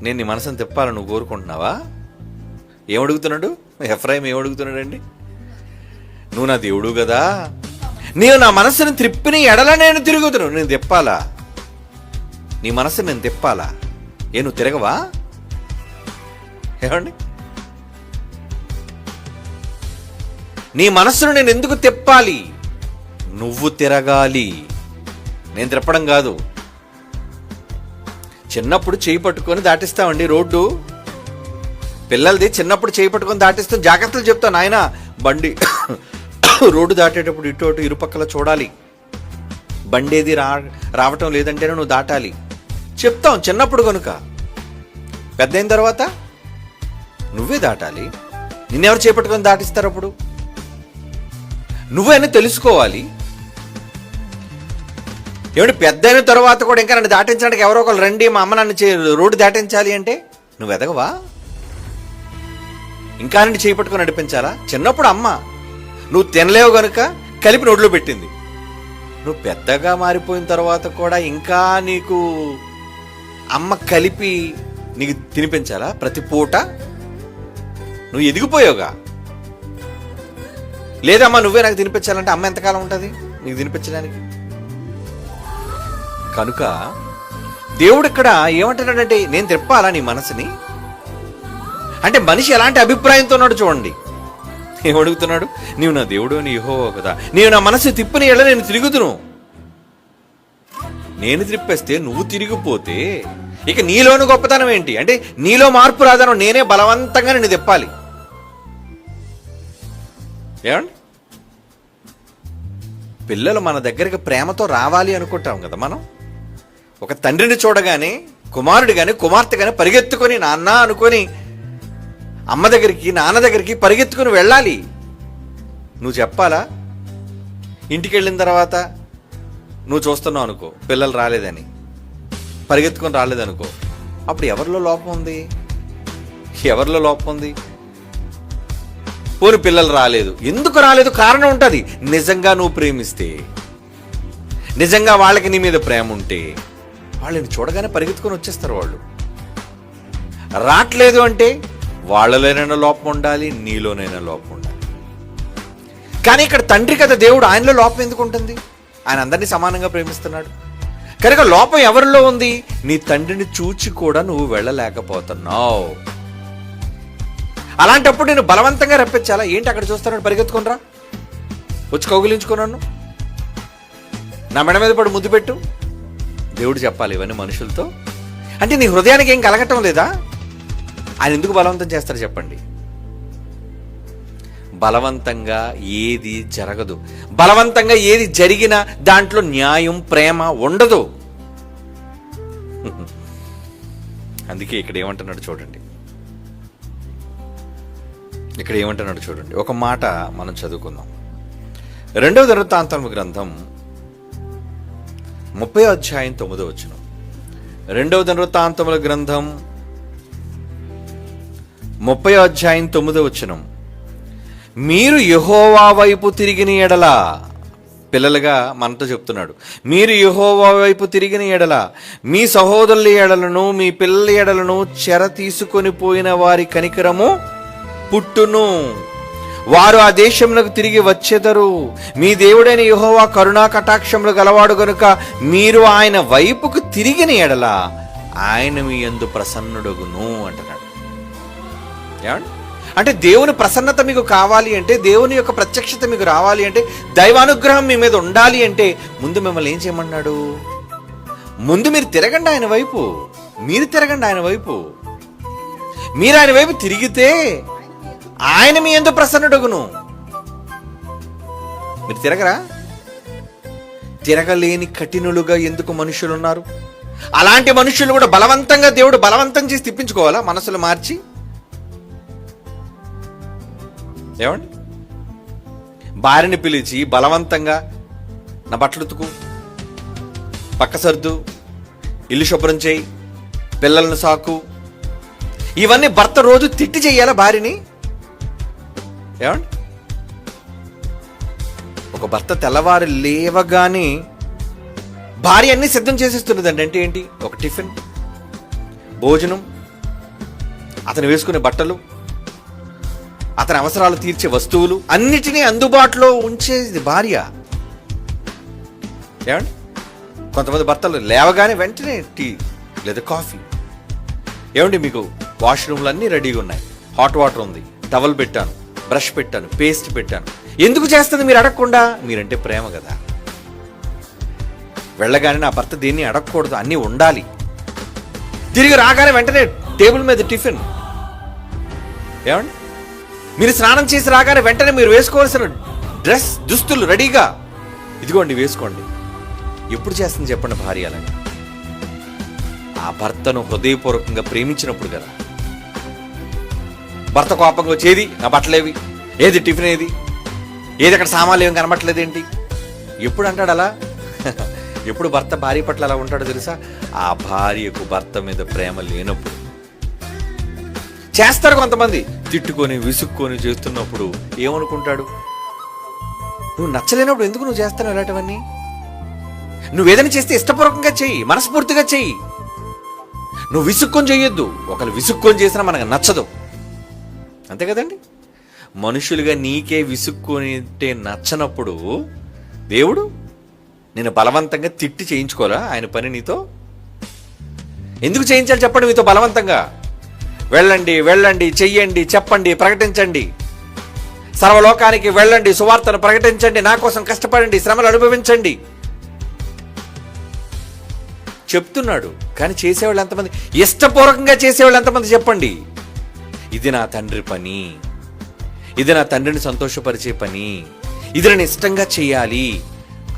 నేను నీ మనసును తిప్పాలని నువ్వు కోరుకుంటున్నావా? ఏమడుగుతున్నాడు ఎఫ్రాయిము? ఏమడుగుతున్నాడండి? నువ్వు నా దేవుడు కదా, నీవు నా మనస్సును త్రిప్పిని ఎడల నేను తిరుగుతును. నేను తిప్పాలా? నీ మనస్సును నేను తిప్పాలా? నువ్వు తిరగవా? ఏమండి, నీ మనస్సును నేను ఎందుకు తిప్పాలి? నువ్వు తిరగాలి, నేను తిప్పడం కాదు. చిన్నప్పుడు చేయి పట్టుకొని దాటిస్తామండి రోడ్డు. పిల్లలది చిన్నప్పుడు చేయి పట్టుకొని దాటిస్తాం, జాగ్రత్తలు చెప్తాను. నాయన బండి రోడ్డు దాటేటప్పుడు ఇటు అటు ఇరుపక్కల చూడాలి, బండి ఏది రావటం లేదంటేనే నువ్వు దాటాలి చెప్తాం చిన్నప్పుడు. కనుక పెద్ద అయిన తర్వాత నువ్వే దాటాలి. నిన్నెవరు చేపట్టుకొని దాటిస్తారు? అప్పుడు నువ్వైనా తెలుసుకోవాలి. ఏమిటి పెద్ద అయిన తర్వాత కూడా ఇంకా నన్ను దాటించడానికి ఎవరో ఒకరు రండి, మా అమ్మ నన్ను రోడ్డు దాటించాలి అంటే నువ్వు ఎదగవా? ఇంకా నుండి చేపట్టుకొని నడిపించాలా? చిన్నప్పుడు అమ్మ నువ్వు తినలేవు గనుక కలిపి నోట్లో పెట్టింది. నువ్వు పెద్దగా మారిపోయిన తర్వాత కూడా ఇంకా నీకు అమ్మ కలిపి నీకు తినిపించాలా ప్రతి పూట? నువ్వు ఎదిగిపోయావుగా. లేదమ్మా నువ్వే నాకు తినిపించాలంటే అమ్మ ఎంతకాలం ఉంటుంది నీకు తినిపించడానికి? కనుక దేవుడు ఇక్కడ ఏమంటున్నాడంటే నేను తిప్పాలా నీ మనసుని అంటే మనిషి ఎలాంటి అభిప్రాయంతో ఉన్నాడు చూడండి. ఏమడుగుతున్నాడు? నీవు నా దేవుడు అని యెహోవా కదా, నీవు నా మనసు తిప్పని ఎడల నేను తిరుగుతును. నేను తిప్పేస్తే నువ్వు తిరిగిపోతే ఇక నీలోని గొప్పతనం ఏంటి? అంటే నీలో మార్పు రాదనం, నేనే బలవంతంగా నిన్ను తిప్పాలి. ఏమండి, పిల్లలు మన దగ్గరికి ప్రేమతో రావాలి అనుకుంటాం కదా మనం. ఒక తండ్రిని చూడగానే కుమారుడు కానీ కుమార్తె కానీ పరిగెత్తుకొని నాన్న అనుకొని అమ్మ దగ్గరికి నాన్న దగ్గరికి పరిగెత్తుకుని వెళ్ళాలి. నువ్వు చెప్పాలా? ఇంటికి వెళ్ళిన తర్వాత నువ్వు చూస్తున్నావు అనుకో, పిల్లలు రాలేదని, పరిగెత్తుకొని రాలేదనుకో, అప్పుడు ఎవరిలో లోపం ఉంది? ఎవరిలో లోపం ఉంది? పోని పిల్లలు రాలేదు, ఎందుకు రాలేదు? కారణం ఉంటుంది. నిజంగా నువ్వు ప్రేమిస్తే, నిజంగా వాళ్ళకి నీ మీద ప్రేమ ఉంటే వాళ్ళని చూడగానే పరిగెత్తుకొని వచ్చేస్తారు. వాళ్ళు రావట్లేదు అంటే వాళ్ళలోనైనా లోపం ఉండాలి, నీలోనైనా లోపం ఉండాలి. కానీ ఇక్కడ తండ్రి కదా దేవుడు, ఆయనలో లోపం ఎందుకు ఉంటుంది? ఆయన అందరినీ సమానంగా ప్రేమిస్తున్నాడు కనుక లోపం ఎవరిలో ఉంది? నీ తండ్రిని చూచి కూడా నువ్వు వెళ్ళలేకపోతున్నావు. అలాంటప్పుడు నేను బలవంతంగా రప్పించాలా? ఏంటి అక్కడ చూస్తాను, పరిగెత్తుకునిరా, వచ్చి కౌగిలించుకున్నాను, నా మెడ మీద పడి ముద్దు పెట్టు. దేవుడు చెప్పాలి ఇవన్నీ మనుషులతో? అంటే నీ హృదయానికి ఏం కలగటం లేదా? ఆయన ఎందుకు బలవంతం చేస్తారు చెప్పండి? బలవంతంగా ఏది జరగదు. బలవంతంగా ఏది జరిగినా దాంట్లో న్యాయం, ప్రేమ ఉండదు. అందుకే ఇక్కడ ఏమంటున్నాడు చూడండి, ఇక్కడ ఏమంటున్నాడు చూడండి. ఒక మాట మనం చదువుకుందాం. 2వ దినవృత్తాంతముల గ్రంథం 30వ అధ్యాయం 9వ వచనం. 2వ దినవృత్తాంతముల గ్రంథం 30వ అధ్యాయం 9వ వచనం. మీరు యెహోవా వైపు తిరిగిన ఎడల, పిల్లలుగా మనతో చెప్తున్నాడు, మీరు యెహోవా వైపు తిరిగిన ఎడల మీ సహోదరుల ఎడలను మీ పిల్లల ఎడలను చెర తీసుకొని పోయిన వారి కనికరము పుట్టును, వారు ఆ దేశమునకు తిరిగి వచ్చెదరు. మీ దేవుడైన యెహోవా కరుణా కటాక్షములు గలవాడు గనుక మీరు ఆయన వైపుకు తిరిగిన ఎడల ఆయన మీ యందు ప్రసన్నుడగును అంటున్నాడు. ఏమండి? అంటే దేవుని ప్రసన్నత మీకు కావాలి అంటే, దేవుని యొక్క ప్రత్యక్షత మీకు రావాలి అంటే, దైవానుగ్రహం మీ మీద ఉండాలి అంటే ముందు మిమ్మల్ని ఏం చేయమన్నాడు? ముందు మీరు తిరగండి ఆయన వైపు. మీరు తిరగండి ఆయన వైపు. మీరు ఆయన వైపు తిరిగితే ఆయన మీ యందు ప్రసన్నుడగును. మీరు తిరగరా? తిరగలేని కఠినులుగా ఎందుకు మనుషులు ఉన్నారు? అలాంటి మనుషులు కూడా బలవంతంగా దేవుడు బలవంతం చేసి తిప్పించుకోవాలా? మనసులు మార్చి. ఏమండి? భార్యని పిలిచి బలవంతంగా నా బట్టలు ఉతుకు, పక్క సర్దు, ఇల్లు శుభ్రం చేయి, పిల్లలను సాకు, ఇవన్నీ భర్త రోజు తిట్టి చెయ్యాలా భార్యని? ఏమండి? ఒక భర్త తెల్లవారు లేవగానే భార్య అన్ని సిద్ధం చేసేస్తున్నదండి. అంటే ఏంటి? ఒక టిఫిన్, భోజనం, అతను వేసుకునే బట్టలు, అతని అవసరాలు తీర్చే వస్తువులు అన్నిటినీ అందుబాటులో ఉంచేది భార్య. ఏమండి? కొంతమంది భర్తలు లేవగానే వెంటనే టీ లేదా కాఫీ. ఏమండి? మీకు వాష్రూమ్లు అన్నీ రెడీగా ఉన్నాయి, హాట్ వాటర్ ఉంది, టవల్ పెట్టాను, బ్రష్ పెట్టాను, పేస్ట్ పెట్టాను. ఎందుకు చేస్తుంది మీరు అడగకుండా? మీరంటే ప్రేమ కదా. వెళ్ళగానే నా భర్త దీన్ని అడగకూడదు, అన్నీ ఉండాలి. తిరిగి రాగానే వెంటనే టేబుల్ మీద టిఫిన్. ఏమండి? మీరు స్నానం చేసి రాగానే వెంటనే మీరు వేసుకోవాల్సిన దుస్తులు రెడీగా, ఇదిగోండి వేసుకోండి. ఎప్పుడు చేస్తుంది చెప్పండి భార్య అలాగా? ఆ భర్తను హృదయపూర్వకంగా ప్రేమించినప్పుడు కదా. భర్త కోపంగా వచ్చేది, నా బట్టలేవి, ఏది టిఫిన్, ఏది అక్కడ సామాన్లు ఏమి కనబట్టలేదు ఏంటి? ఎప్పుడు అంటాడు అలా? ఎప్పుడు భర్త భార్య పట్ల అలా ఉంటాడో తెలుసా? ఆ భార్యకు భర్త మీద ప్రేమ లేనప్పుడు. చేస్తారు కొంతమంది, తిట్టుకొని విసుక్కొని చేస్తున్నప్పుడు ఏమనుకుంటాడు? నువ్వు నచ్చలేనప్పుడు ఎందుకు నువ్వు చేస్తావు ఇలాంటివన్నీ? నువ్వేదైనా చేస్తే ఇష్టపూర్వకంగా చెయ్యి, మనస్ఫూర్తిగా చెయ్యి. నువ్వు విసుక్కొని చెయ్యొద్దు. ఒకరు విసుక్కొని చేసినా మనకు నచ్చదు, అంతే కదండి? మనుషులుగా నీకే విసుక్కొనితే నచ్చనప్పుడు దేవుడు నేను బలవంతంగా తిట్టి చేయించుకోరా ఆయన పని నీతో? ఎందుకు చేయించాలి చెప్పండి? మీతో బలవంతంగా వెళ్ళండి, వెళ్ళండి, చెయ్యండి, చెప్పండి, ప్రకటించండి, సర్వలోకానికి వెళ్ళండి, సువార్తను ప్రకటించండి, నా కోసం కష్టపడండి, శ్రమలు అనుభవించండి చెప్తున్నాడు. కానీ చేసేవాళ్ళు ఎంతమంది? ఇష్టపూర్వకంగా చేసేవాళ్ళు ఎంతమంది చెప్పండి? ఇది నా తండ్రి పని, ఇది నా తండ్రిని సంతోషపరిచే పని, ఇది నేను ఇష్టంగా చేయాలి,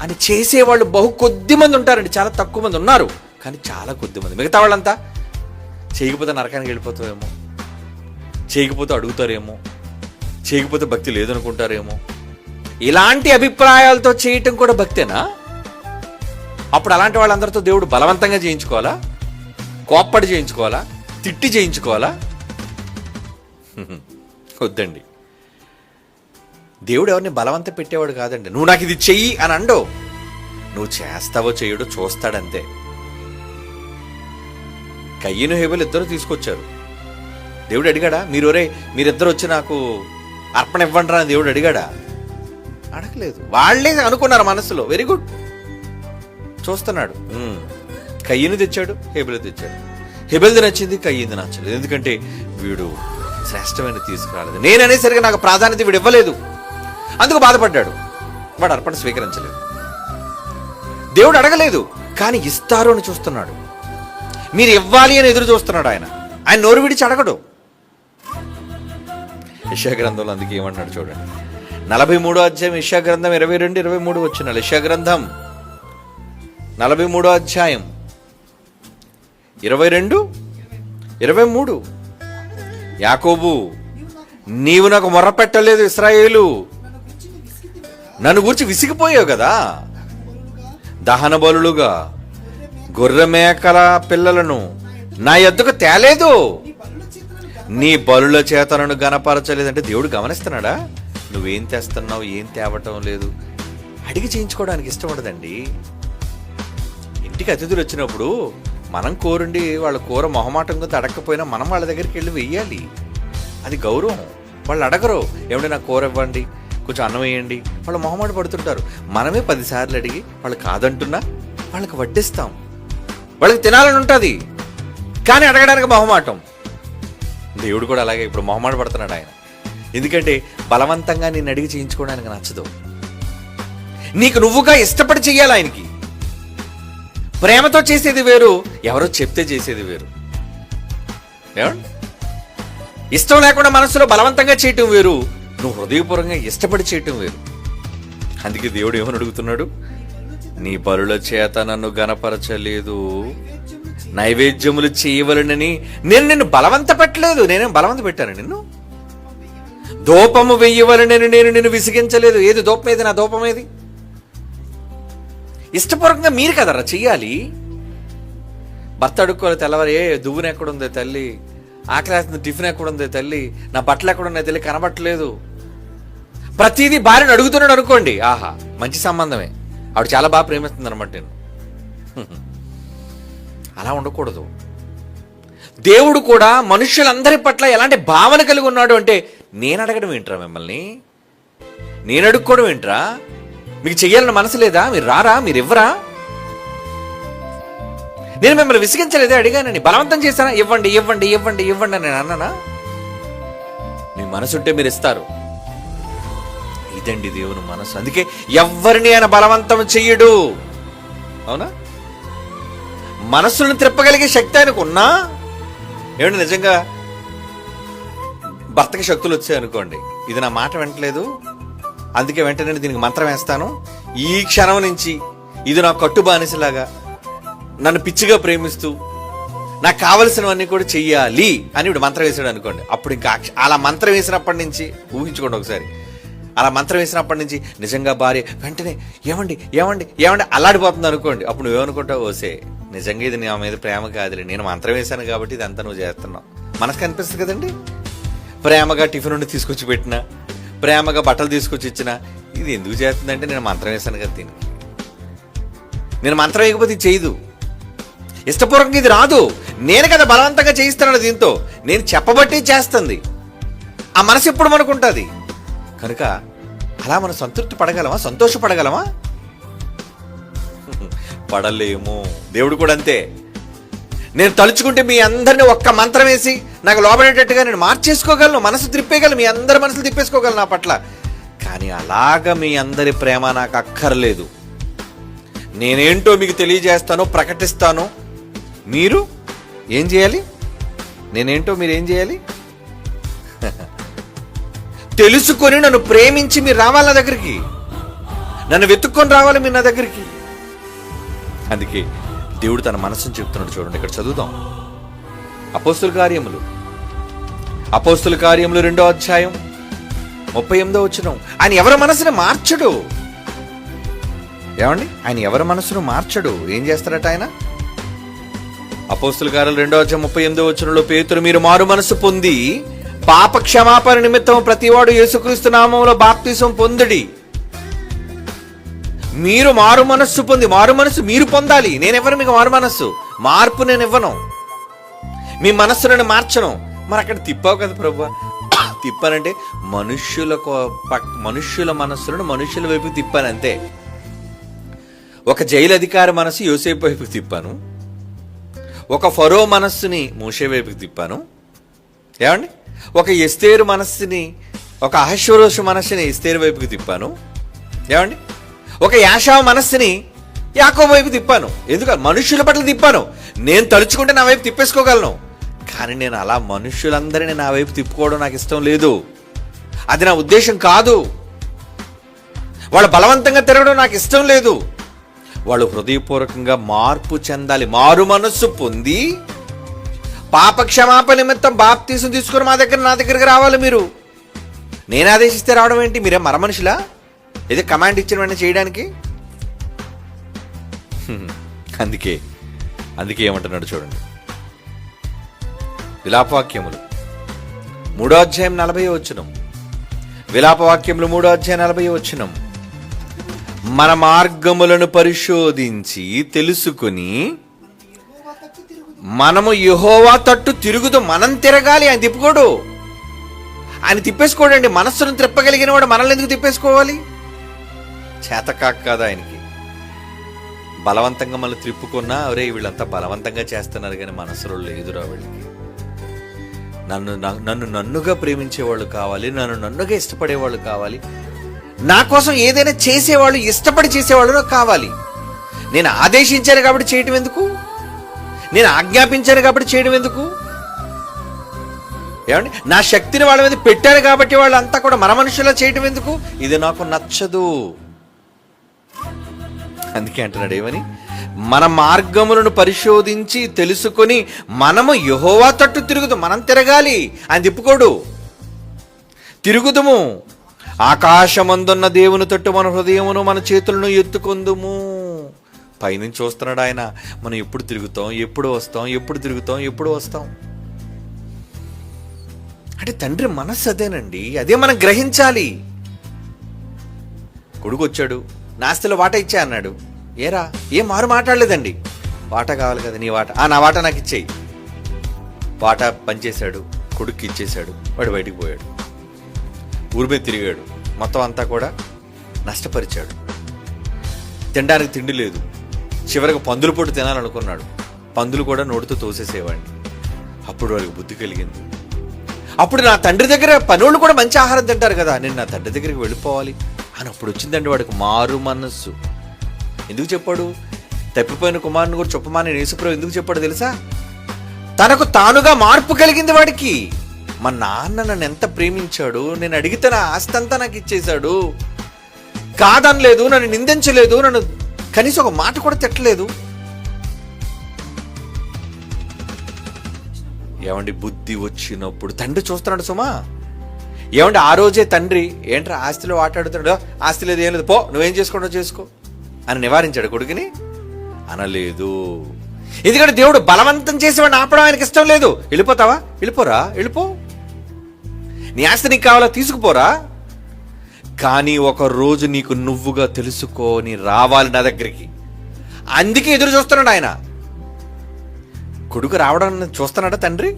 అని చేసేవాళ్ళు బహు కొద్ది మంది ఉంటారండి. చాలా తక్కువ మంది ఉన్నారు, కానీ చాలా కొద్ది మంది. మిగతా వాళ్ళంతా చేయకపోతే నరకానికి వెళ్ళిపోతామేమో, చేయకపోతే అడుగుతారేమో, చేయకపోతే భక్తి లేదనుకుంటారేమో, ఇలాంటి అభిప్రాయాలతో చేయటం కూడా భక్తేనా? అప్పుడు అలాంటి వాళ్ళందరితో దేవుడు బలవంతంగా చేయించుకోవాలా? కోప్పడి చేయించుకోవాలా? తిట్టి చేయించుకోవాలా? వద్దండి. దేవుడు ఎవరిని బలవంత పెట్టేవాడు కాదండి. నువ్వు నాకు ఇది చెయ్యి అని అండో, నువ్వు చేస్తావో చెయ్యడో చూస్తాడంతే. కయ్యను హేబెలు ఇద్దరు తీసుకొచ్చారు. దేవుడు అడిగాడా? మీరిద్దరు వచ్చి నాకు అర్పణ ఇవ్వండి రా అని దేవుడు అడిగాడా? అడగలేదు. వాళ్ళే అనుకున్నారు మనసులో. వెరీ గుడ్, చూస్తున్నాడు. కయ్యను తెచ్చాడు, హేబెలు తెచ్చాడు. హేబెల్ది నచ్చింది, కయ్యింది నచ్చలేదు. ఎందుకంటే వీడు శ్రేష్టమైన తీసుకురాలేదు, నేననేసరికి నాకు ప్రాధాన్యత వీడు ఇవ్వలేదు, అందుకు బాధపడ్డాడు. వాడు అర్పణ స్వీకరించలేదు. దేవుడు అడగలేదు, కానీ ఇస్తారు అని చూస్తున్నాడు. మీరు ఇవ్వాలి అని ఎదురు చూస్తున్నాడు. ఆయన నోరు విడిచి అడగడు. యెషయా గ్రంథంలో అందుకే ఏమన్నాడు చూడండి, 43వ అధ్యాయం యెషయా గ్రంథం 22-23 వచ్చిన యెషయా గ్రంథం 43వ అధ్యాయం 22-23. యాకోబు, నీవు నాకు మొర్ర పెట్టలేదు, ఇశ్రాయేలు నన్ను గురించి విసిగిపోయావు కదా. దహన బలులుగా గొర్రె మేకల పిల్లలను నా యొద్దకు తేలేదు, నీ బలుల చేత నన్ను గణపరచలేదంటే దేవుడు గమనిస్తున్నాడా? నువ్వేం తెస్తున్నావు, ఏం తేవటం లేదు. అడిగి చేయించుకోవడానికి ఇష్టపడదండి. ఇంటికి అతిథులు వచ్చినప్పుడు మనం కోరుండి వాళ్ళ కూర మొహమాటం కొంత అడగకపోయినా మనం వాళ్ళ దగ్గరికి వెళ్ళి వెయ్యాలి. అది గౌరవం. వాళ్ళు అడగరు, ఏమంటే నాకు కూర ఇవ్వండి, కొంచెం అన్నం వేయండి. వాళ్ళు మొహమాట పడుతుంటారు. మనమే 10 సార్లు అడిగి వాళ్ళు కాదంటున్నా వాళ్ళకి వడ్డిస్తాం. వాళ్ళకి తినాలని ఉంటుంది, కానీ అడగడానికి మొహమాటం. దేవుడు కూడా అలాగే ఇప్పుడు మొహమాట పడుతున్నాడు ఆయన. ఎందుకంటే బలవంతంగా నిన్ను అడిగి చేయించుకోవడానికి నచ్చదు. నీకు నువ్వుగా ఇష్టపడి చెయ్యాలి. ఆయనకి ప్రేమతో చేసేది వేరు, ఎవరో చెప్తే చేసేది వేరు. ఏమండి, ఇష్టం లేకుండా మనసులో బలవంతంగా చేయటం వేరు, నువ్వు హృదయపూర్వకంగా ఇష్టపడి చేయటం వేరు. అందుకే దేవుడు ఏమని అడుగుతున్నాడు? నీ బలుల చేత నన్ను గణపరచలేదు, నైవేద్యములు చేయవలనని నేను నిన్ను బలవంత పెట్టలేదు. నేనేం బలవంత పెట్టాను నిన్ను? ధూపము వెయ్యవలనని నేను నిన్ను విసిగించలేదు. ఏది ధూపం? ఏది నా ధూపం? ఏది? ఇష్టపూర్వకంగా మీరు కదరా చెయ్యాలి. భర్త అడుక్కోవాలి తెల్లవారు, దువ్వున ఎక్కడుందే తల్లి, ఆకలేస్తుంది, టిఫిన్ ఎక్కడుందే తల్లి, నా బట్టలు ఎక్కడున్నాయి తల్లి, కనబట్టలేదు. ప్రతిదీ భార్యను అడుగుతున్నాడు అనుకోండి, ఆహా మంచి సంబంధమే, ఆవిడ చాలా బాగా ప్రేమిస్తుంది అనమాట. నేను అలా ఉండకూడదు. దేవుడు కూడా మనుషులందరి పట్ల ఎలాంటి భావన కలిగి ఉన్నాడు అంటే, నేను అడగడం ఏంట్రా మిమ్మల్ని, నేను అడుక్కోవడం ఏంట్రా, మీకు చెయ్యాలని మనసు లేదా, మీరు రారా, మీరు ఇవ్వరా? నేను మిమ్మల్ని విసిగించలేదే, అడిగానని బలవంతం చేశానా? ఇవ్వండి ఇవ్వండి ఇవ్వండి ఇవ్వండి అని నేను అన్నానా? మీ మనసు ఉంటే మీరు ఇస్తారు. ఇదండి దేవుని మనసు. అందుకే ఎవరిని ఆయన బలవంతం చెయ్యడు. అవునా? మనస్సులను త్రిప్పగలిగే శక్తి ఆయనకు ఉన్నా, ఏమండి నిజంగా భర్తకి శక్తులు వచ్చాయనుకోండి, ఇది నా మాట వింటలేదు, అందుకే వెంటనే దీనికి మంత్రం వేస్తాను, ఈ క్షణం నుంచి ఇది నా కట్టు బానిసలాగా నన్ను పిచ్చిగా ప్రేమిస్తూ నాకు కావలసినవన్నీ కూడా చెయ్యాలి అని ఇప్పుడు మంత్రం వేసాడు అనుకోండి. అప్పుడు ఇంకా అలా మంత్రం వేసినప్పటి నుంచి ఊహించుకోండి ఒకసారి, అలా మంత్రం వేసినప్పటి నుంచి నిజంగా భార్య వెంటనే ఏమండి ఏమండి ఏమండి అల్లాడిపోతుంది అనుకోండి. అప్పుడు నువ్వేమనుకుంటావు, ఓసే నిజంగా ఇది నా మీద ప్రేమ కాదులే, నేను మంత్రం వేశాను కాబట్టి ఇదంతా నువ్వు చేస్తున్నావు. మనకు అనిపిస్తుంది కదండి. ప్రేమగా టిఫిన్ నుండి తీసుకొచ్చి పెట్టినా, ప్రేమగా బట్టలు తీసుకొచ్చి ఇచ్చినా, ఇది ఎందుకు చేస్తుందంటే నేను మంత్రం వేశాను కదా దీనికి. నేను మంత్రం వేయకపోతే ఇది చేయదు. ఇష్టపూర్వకంగా ఇది రాదు. నేను కదా బలవంతంగా చేయిస్తున్నాను దీంతో, నేను చెప్పబట్టి చేస్తుంది. ఆ మనసు ఎప్పుడు మనకుంటుంది కనుక అలా మనం సంతృప్తి పడగలమా, సంతోషపడగలమా? పడలేము. దేవుడు కూడా అంతే. నేను తలుచుకుంటే మీ అందరినీ ఒక్క మంత్రం వేసి నాకు లోబడేటట్టుగా నేను మార్చేసుకోగలను, మనసు తిప్పేయగలను, మీ అందరి మనసులు తిప్పేసుకోగలను నా పట్ల. కానీ అలాగ మీ అందరి ప్రేమ నాకు అక్కర్లేదు. నేనేంటో మీకు తెలియజేస్తాను, ప్రకటిస్తాను. మీరు ఏం చేయాలి? నేనేంటో మీరు ఏం చేయాలి? తెలుసుకొని నన్ను ప్రేమించి మీరు రావాలి నా దగ్గరికి. నన్ను వెతుక్కొని రావాలి మీరు నా దగ్గరికి. అందుకే దేవుడు తన మనసును చెప్తున్నాడు. చూడండి, ఇక్కడ చదువుదాం. అపోస్తుల కార్యములు 2వ అధ్యాయం 38వ వచనం. ఆయన ఎవరి మనసును మార్చడు. ఏమండి, ఆయన ఎవరి మనసును మార్చడు. ఏం చేస్తారట ఆయన? అపోస్తుల కార్యాలు 2వ అధ్యాయం 38వ వచనంలో, పేతురు, మీరు మారు మనసు పొంది పాప క్షమాపణ నిమిత్తం ప్రతివాడు యేసుక్రీస్తు నామములో బాప్తిసం పొందుడి. మీరు మారు మనస్సు పొంది, మారు మనస్సు మీరు పొందాలి. నేనెవరు మీకు మారు మనస్సు? మార్పు నేను ఇవ్వను, మీ మనస్సులను మార్చను. మరి అక్కడ తిప్పావు కదా ప్రభు. తిప్పానంటే మనుష్యుల మనస్సులను మనుష్యుల వైపు తిప్పాను అంతే. ఒక జైలు అధికారి మనస్సు యోసేపు వైపుకి తిప్పాను, ఒక ఫరో మనస్సుని మోషే వైపుకి తిప్పాను. ఏమండి, ఒక ఎస్తేరు మనస్సుని, ఒక అహశ్వరోషు మనస్సుని ఎస్తేరు వైపుకి తిప్పాను. ఏమండి, ఒక యాషావు మనస్సుని యాకోబు వైపు తిప్పాను. ఎందుకు? మనుష్యుల పట్ల తిప్పాను. నేను తలుచుకుంటే నా వైపు తిప్పేసుకోగలను, కానీ నేను అలా మనుష్యులందరినీ నా వైపు తిప్పుకోవడం నాకు ఇష్టం లేదు. అది నా ఉద్దేశం కాదు. వాళ్ళు బలవంతంగా తిరగడం నాకు ఇష్టం లేదు. వాళ్ళు హృదయపూర్వకంగా మార్పు చెందాలి. మారు మనస్సు పొంది పాప క్షమాపణ నిమిత్తం బాప్తీసం తీసుకుని నా దగ్గరికి రావాలి. మీరు నేను ఆదేశిస్తే రావడం ఏంటి? మీరే మనుషులా? ఏదో కమాండ్ ఇచ్చిన వెంటనే చేయడానికి? అందుకే ఏమంటున్నాడు చూడండి. విలాపవాక్యములు 3వ అధ్యాయం 40వ వచనం. విలాపవాక్యములు 3వ అధ్యాయం 40వ వచనం. మన మార్గములను పరిశోధించి తెలుసుకుని మనము యెహోవా తట్టు తిరుగుతూ, మనం తిరగాలి, ఆయన తిప్పుకోడు. ఆయన తిప్పేసుకోడండి. మనస్సును తిప్పగలిగిన వాడు మనల్ని ఎందుకు తిప్పేసుకోవాలి? చేతకాక కాదు ఆయనకి. బలవంతంగా మనం త్రిప్పుకున్నా, ఒరే వీళ్ళంతా బలవంతంగా చేస్తున్నారు కానీ మనసులో లేదురా వీళ్ళకి. నన్నుగా ప్రేమించేవాళ్ళు కావాలి, నన్నుగా ఇష్టపడేవాళ్ళు కావాలి, నా కోసం ఏదైనా చేసేవాళ్ళు, ఇష్టపడి చేసేవాళ్ళు నాకు కావాలి. నేను ఆదేశించాను కాబట్టి చేయటం ఎందుకు? నేను ఆజ్ఞాపించాను కాబట్టి చేయడం ఎందుకు? ఏమండి, నా శక్తిని వాళ్ళ మీద పెట్టాను కాబట్టి వాళ్ళంతా కూడా మన మనుషులా చేయటం ఎందుకు? ఇది నాకు నచ్చదు. అందుకే అంటున్నాడు ఏమని? మన మార్గములను పరిశోధించి తెలుసుకొని మనము యెహోవా తట్టు తిరుగుదు. మనం తిరగాలి, ఆయన తిప్పుకోడు. తిరుగుదుము, ఆకాశమందున్న దేవుని తట్టు మన హృదయమును మన చేతులను ఎత్తుకొందుము. పైనుంచి చూస్తున్నాడు ఆయన. మనం ఎప్పుడు తిరుగుతాం, ఎప్పుడు వస్తాం, ఎప్పుడు తిరుగుతాం, ఎప్పుడు వస్తాం. అంటే తండ్రి మనస్సు అదేనండి. అదే మనం గ్రహించాలి. కొడుకు వచ్చాడు, నాస్తిలో వాటా ఇచ్చా అన్నాడు. ఏరా, ఏం మారు మాట్లాడలేదండి. వాటా కావాలి కదా, నీ వాటా. నా వాటా నాకు ఇచ్చేయి. వాటా పనిచేశాడు, కొడుక్కి ఇచ్చేశాడు. వాడు బయటికి పోయాడు, ఊరి మీద తిరిగాడు, మొత్తం అంతా కూడా నష్టపరిచాడు. తినడానికి తిండి లేదు. చివరికి పందులు పొట్టు తినాలనుకున్నాడు. పందులు కూడా నోటితో తోసేసేవాడిని. అప్పుడు వాడికి బుద్ధి కలిగింది. అప్పుడు నా తండ్రి దగ్గర పనులు కూడా మంచి ఆహారం తింటారు కదా, నేను నా తండ్రి దగ్గరికి వెళ్ళిపోవాలి అని అప్పుడు వచ్చిందండి వాడికి మారు మనస్సు. ఎందుకు చెప్పాడు? తప్పిపోయిన కుమారుని కూడా చెప్పమని యేసుప్రభువు ఎందుకు చెప్పాడు తెలుసా? తనకు తానుగా మార్పు కలిగింది వాడికి. మా నాన్న నన్ను ఎంత ప్రేమించాడు, నేను అడిగితే నా ఆస్తి అంతా నాకు ఇచ్చేశాడు, కాదనలేదు, నన్ను నిందించలేదు, నన్ను కనీసం ఒక మాట కూడా తిట్టలేదు. ఏమండి, బుద్ధి వచ్చినప్పుడు తండ్రి చూస్తున్నాడు సుమా. ఏమండి, ఆ రోజే తండ్రి ఏంట్రా ఆస్తిలో ఆటాడుతున్నాడు, ఆస్తి లేదు ఏం లేదు, పో నువ్వేం చేసుకుంటావు చేసుకో అని నివారించాడు కొడుకుని? అనలేదు. ఎందుకంటే దేవుడు బలవంతం చేసేవాడిని ఆపడం ఆయనకి ఇష్టం లేదు. వెళ్ళిపోతావా? వెళ్ళిపోరా, వెళ్ళిపో. నీ ఆస్తి నీకు కావాలా, తీసుకుపోరా. కానీ ఒక రోజు నీకు నువ్వుగా తెలుసుకొని రావాలి నా దగ్గరికి. అందుకే ఎదురు చూస్తున్నాడు ఆయన. కొడుకు రావడం చూస్తున్నాడా తండ్రి?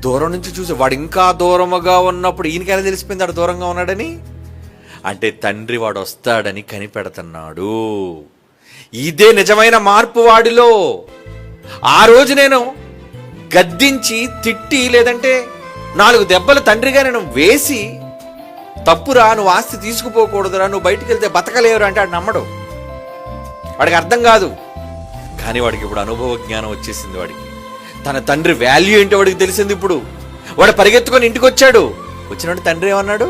దూరం నుంచి చూసి వాడు ఇంకా దూరముగా ఉన్నప్పుడు ఈయనకైనా తెలిసిపోయింది వాడు దూరంగా ఉన్నాడని. అంటే తండ్రి వాడు వస్తాడని కనిపెడుతున్నాడు. ఇదే నిజమైన మార్పు వాడిలో. ఆ రోజు నేను గద్దించి తిట్టి లేదంటే 4 దెబ్బలు తండ్రిగా నేను వేసి, తప్పురా, నువ్వు ఆస్తి తీసుకుపోకూడదురా, నువ్వు బయటికి వెళ్తే బతకలేవురా అంటే వాడు నమ్మడు. వాడికి అర్థం కాదు. కానీ వాడికి ఇప్పుడు అనుభవ జ్ఞానం వచ్చేసింది. వాడికి తన తండ్రి వాల్యూ ఏంటో వాడికి తెలిసింది. ఇప్పుడు వాడు పరిగెత్తుకొని ఇంటికి వచ్చాడు. వచ్చినట్టు తండ్రి ఏమన్నాడు?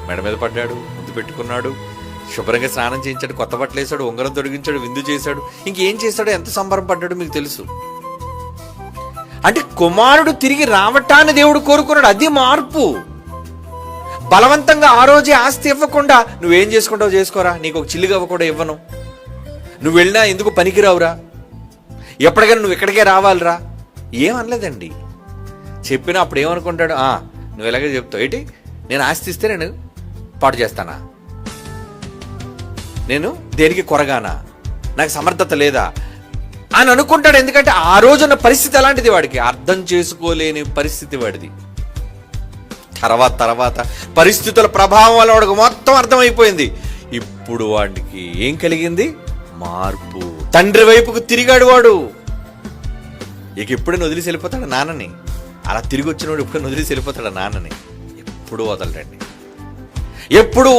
మెడ మీద పడ్డాడు, ముద్దు పెట్టుకున్నాడు, శుభ్రంగా స్నానం చేయించాడు, కొత్త బట్టలు వేసాడు, ఉంగరం తొడిగించాడు, విందు చేశాడు. ఇంకేం చేశాడో, ఎంత సంబరం పడ్డాడో మీకు తెలుసు. అంటే కుమారుడు తిరిగి రావటాన్ని దేవుడు కోరుకున్నాడు. అది మార్పు. బలవంతంగా ఆ రోజే ఆస్తి ఇవ్వకుండా నువ్వేం చేసుకుంటావు చేసుకోరా, నీకు ఒక చిల్లిగా కూడా ఇవ్వను, నువ్వు వెళ్ళినా ఎందుకు పనికిరావురా, ఎప్పటికైనా నువ్వు ఇక్కడికే రావాలిరా, ఏమనలేదండి. చెప్పినా అప్పుడు ఏమనుకుంటాడు, నువ్వు ఇలాగే చెప్తావు ఏంటి, నేను ఆస్తి ఇస్తే నేను పాటు చేస్తానా, నేను దేనికి కొరగానా, నాకు సమర్థత లేదా అని అనుకుంటాడు. ఎందుకంటే ఆ రోజున్న పరిస్థితి అలాంటిది, వాడికి అర్థం చేసుకోలేని పరిస్థితి వాడిది. తర్వాత పరిస్థితుల ప్రభావం వల్ల వాడికి మొత్తం అర్థమైపోయింది. ఇప్పుడు వాడికి ఏం కలిగింది, మార్పు. తండ్రి వైపుకు తిరిగాడు వాడు. ఇక ఎప్పుడైనా వదిలేసి వెళ్ళిపోతాడు నాన్నని. అలా తిరిగి వచ్చినవాడు ఎప్పుడైనా వదిలేసి వెళ్ళిపోతాడు నాన్నని. ఎప్పుడు వదలడండి, ఎప్పుడు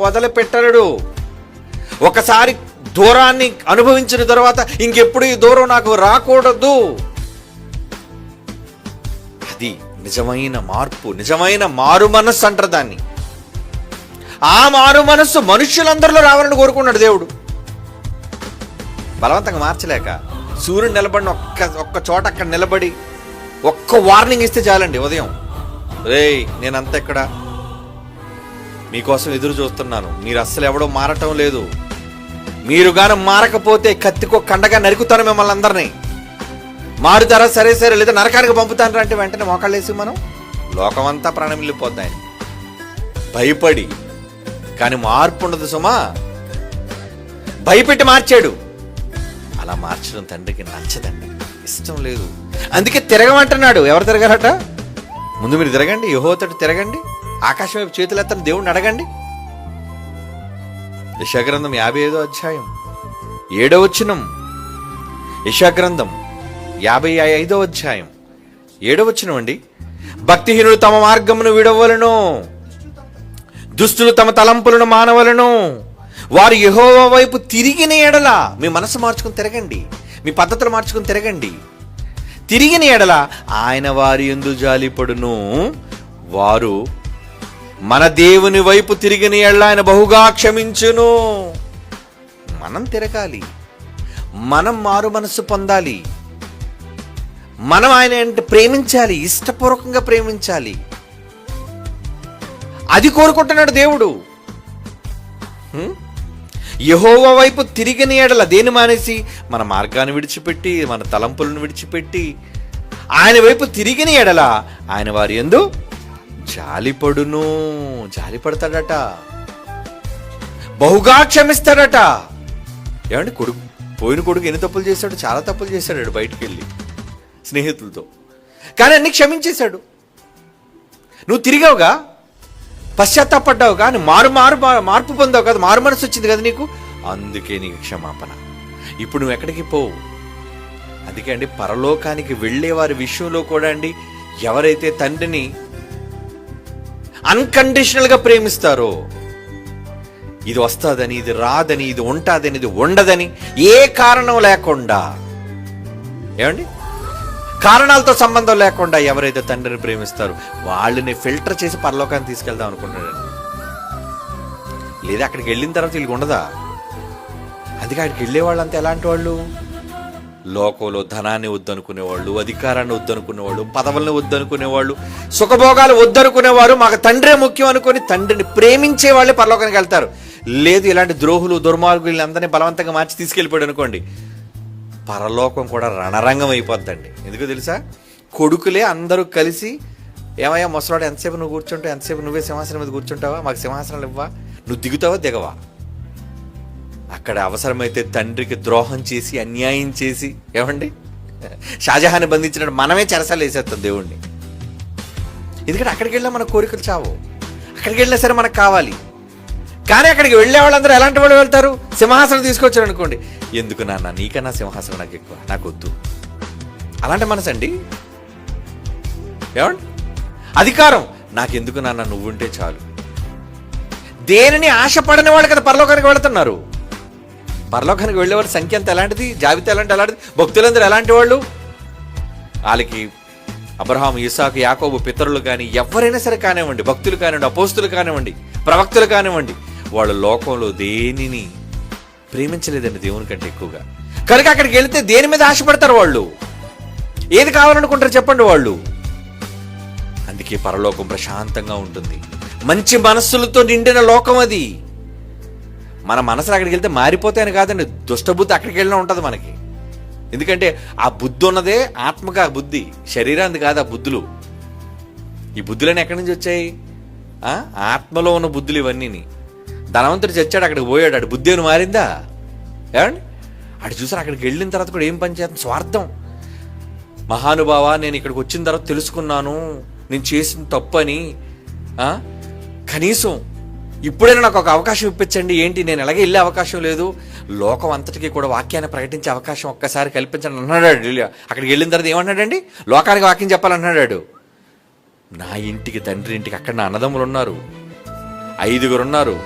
వదలపెట్టడు. ఒకసారి దూరాన్ని అనుభవించిన తర్వాత ఇంకెప్పుడు ఈ దూరం నాకు రాకూడదు. అది నిజమైన మార్పు, నిజమైన మారు మనస్సు అంటారు దాన్ని. ఆ మారు మనస్సు మనుష్యులందరిలో రావాలని కోరుకున్నాడు దేవుడు. బలవంతంగా మార్చలేక సూర్యుడు నిలబడిన ఒక్క చోట అక్కడ నిలబడి ఒక్క వార్నింగ్ ఇస్తే చాలండి. ఉదయం, రేయ్ నేనంతా ఇక్కడ మీకోసం ఎదురు చూస్తున్నాను, మీరు అస్సలు ఎవడో మారటం లేదు, మీరు గాను మారకపోతే కత్తికో కండగా నరుకుతాను మిమ్మల్ని అందరినీ, మారుతారా సరే లేదా నరకానికి పంపుతాను అంటే వెంటనే మోకాళ్ళు వేసి మనం లోకమంతా ప్రాణం వెళ్ళిపోద్ది భయపడి. కానీ మార్పు ఉండదు సుమా, భయపెట్టి మార్చాడు. అలా మార్చడం తండ్రికి నచ్చదండి, ఇష్టం లేదు. అందుకే తిరగమంటున్నాడు. ఎవరు తిరగారట? ముందు మీరు తిరగండి, యెహోవాతో తిరగండి, ఆకాశం వైపు చేతులు ఎత్తని దేవుడిని అడగండి. యెషయాగ్రంథం 55వ అధ్యాయం 7వ వచనం. యెషయాగ్రంథం 55వ అధ్యాయం 7వ వచనం అండి. భక్తిహీనులు తమ మార్గమును విడవలను, దుష్టులు తమ తలంపులను మానవలను, వారు యెహోవా వైపు తిరిగిన ఎడల, మీ మనసు మార్చుకుని తిరగండి, మీ పద్ధతులు మార్చుకుని తిరగండి, తిరిగిన ఎడల ఆయన వారి యందు జాలిపడును, వారు మన దేవుని వైపు తిరిగిన ఎడల ఆయన బహుగా క్షమించును. మనం తిరగాలి, మనం మారు మనస్సు పొందాలి, మనం ఆయన అంటే ప్రేమించాలి, ఇష్టపూర్వకంగా ప్రేమించాలి. అది కోరుకుంటున్నాడు దేవుడు. యెహోవా వైపు తిరిగిన ఎడల, దేని మానేసి మన మార్గాన్ని విడిచిపెట్టి, మన తలంపులను విడిచిపెట్టి ఆయన వైపు తిరిగిన ఎడల ఆయన వారి యందు జాలిపడును. జాలిపడతాడట, బహుగా క్షమిస్తాడట. ఏమండి, పోయిన కొడుకు ఎన్ని తప్పులు చేశాడు? చాలా తప్పులు చేశాడు బయటికి వెళ్ళి స్నేహితులతో, కానీ అన్ని క్షమించేశాడు. నువ్వు తిరిగావుగా, పశ్చాత్తాపడ్డావు కానీ మార్పు పొందావు కదా, మారు మనసు వచ్చింది కదా నీకు, అందుకే నీకు క్షమాపణ. ఇప్పుడు నువ్వు ఎక్కడికి పోవు. అందుకే అండి, పరలోకానికి వెళ్ళే వారి విషయంలో కూడా అండి, ఎవరైతే తండ్రిని అన్కండిషనల్గా ప్రేమిస్తారో, ఇది వస్తుందని, ఇది రాదని, ఇది ఉంటుందని, ఇది ఉండదని, ఏ కారణం లేకుండా, ఏమండి కారణాలతో సంబంధం లేకుండా ఎవరైతే తండ్రిని ప్రేమిస్తారో వాళ్ళని ఫిల్టర్ చేసి పరలోకాన్ని తీసుకెళ్దాం అనుకుంటున్నాడు. లేదా అక్కడికి వెళ్ళిన తర్వాత వీళ్ళకి ఉండదా? అందుకే అక్కడికి వెళ్ళే వాళ్ళంతా ఎలాంటి వాళ్ళు? లోకంలో ధనాన్ని వద్దనుకునేవాళ్ళు, అధికారాన్ని వద్దనుకునేవాళ్ళు, పదవుల్ని వద్దనుకునేవాళ్ళు, సుఖభోగాలు వద్దనుకునేవారు. మాకు తండ్రే ముఖ్యం అనుకుని తండ్రిని ప్రేమించే వాళ్ళే పరలోకానికి వెళ్తారు. లేదు, ఇలాంటి ద్రోహులు, దుర్మార్గులు అందరినీ బలవంతంగా మార్చి తీసుకెళ్ళిపోయాడు అనుకోండి, పరలోకం కూడా రణరంగం అయిపోద్దండి. ఎందుకో తెలుసా? కొడుకులే అందరూ కలిసి, ఏమయ్యా ముసలాడు, ఎంతసేపు నువ్వు కూర్చుంటావు, ఎంతసేపు నువ్వే సింహాసనం మీద కూర్చుంటావా, మాకు సింహాసనాలు ఇవ్వా, నువ్వు దిగుతావా దిగవా? అక్కడ అవసరమైతే తండ్రికి ద్రోహం చేసి, అన్యాయం చేసి, ఏమండి షాజహాన్ని బంధించినట్టు మనమే చెరసాలు వేసేస్తాం దేవుణ్ణి. ఎందుకంటే అక్కడికి వెళ్ళినా మన కోరికలు చావు, అక్కడికి వెళ్ళినా సరే మనకు కావాలి. కానీ అక్కడికి వెళ్ళే వాళ్ళందరూ ఎలాంటి వాళ్ళు వెళ్తారు? సింహాసనం తీసుకొచ్చారు అనుకోండి, ఎందుకు నాన్న, నీకన్నా సింహాసనం నాకు ఎక్కువ, నాకు వద్దు. అలాంటి మనసు అండి. ఏమండి, అధికారం నాకెందుకు నాన్న, నువ్వుంటే చాలు. దేనిని ఆశపడని వాళ్ళు కదా పరలోకానికి వెళుతున్నారు. పరలోకానికి వెళ్ళే వాళ్ళ సంఖ్య అంత ఎలాంటిది, జాబితా ఎలాంటిది, భక్తులందరూ ఎలాంటి వాళ్ళు? వాళ్ళకి అబ్రహాము, ఇస్సాకు, యాకోబు పితరులు కానీ ఎవరైనా సరే కానివ్వండి, భక్తులు కానివ్వండి, అపోస్తులు కానివ్వండి, ప్రవక్తలు కానివ్వండి, వాళ్ళు లోకంలో దేనిని ప్రేమించలేదండి దేవుని కంటే ఎక్కువగా. కనుక అక్కడికి వెళితే దేని మీద ఆశపడతారు వాళ్ళు? ఏది కావాలనుకుంటారు చెప్పండి వాళ్ళు? అందుకే పరలోకం ప్రశాంతంగా ఉంటుంది. మంచి మనస్సులతో నిండిన లోకం అది. మన మనసులు అక్కడికి వెళ్తే మారిపోతాయని కాదండి, దుష్టబుద్ధి అక్కడికి వెళ్ళినా ఉంటుంది మనకి. ఎందుకంటే ఆ బుద్ధి ఉన్నదే ఆత్మగా బుద్ధి, శరీరానికి కాదు ఆ బుద్ధులు. ఈ బుద్ధులన్నీ ఎక్కడి నుంచి వచ్చాయి? ఆత్మలో ఉన్న బుద్ధులు ఇవన్నీ. ధనవంతుడు చచ్చాడు, అక్కడికి పోయాడు, అటు బుద్ధి ఏమైనా మారిందా? ఏమండి, అటు చూసారు అక్కడికి వెళ్ళిన తర్వాత కూడా ఏం పని చేస్తుంది? స్వార్థం. మహానుభావ, నేను ఇక్కడికి వచ్చిన తర్వాత తెలుసుకున్నాను నేను చేసిన తప్పని. కనీసం ఇప్పుడైనా నాకు ఒక అవకాశం ఇప్పించండి. ఏంటి, నేను ఎలాగే వెళ్ళే అవకాశం లేదు, లోకం అంతటికీ కూడా వాక్యాన్ని ప్రకటించే అవకాశం ఒక్కసారి కల్పించండి అన్నాడు. అక్కడికి వెళ్ళిన తర్వాత ఏమన్నాడండి? లోకానికి వాక్యం చెప్పాలన్నాడు. నా ఇంటికి, తండ్రి ఇంటికి, అక్కడ నా అన్నదమ్ములు ఉన్నారు, 5 ఉన్నారు,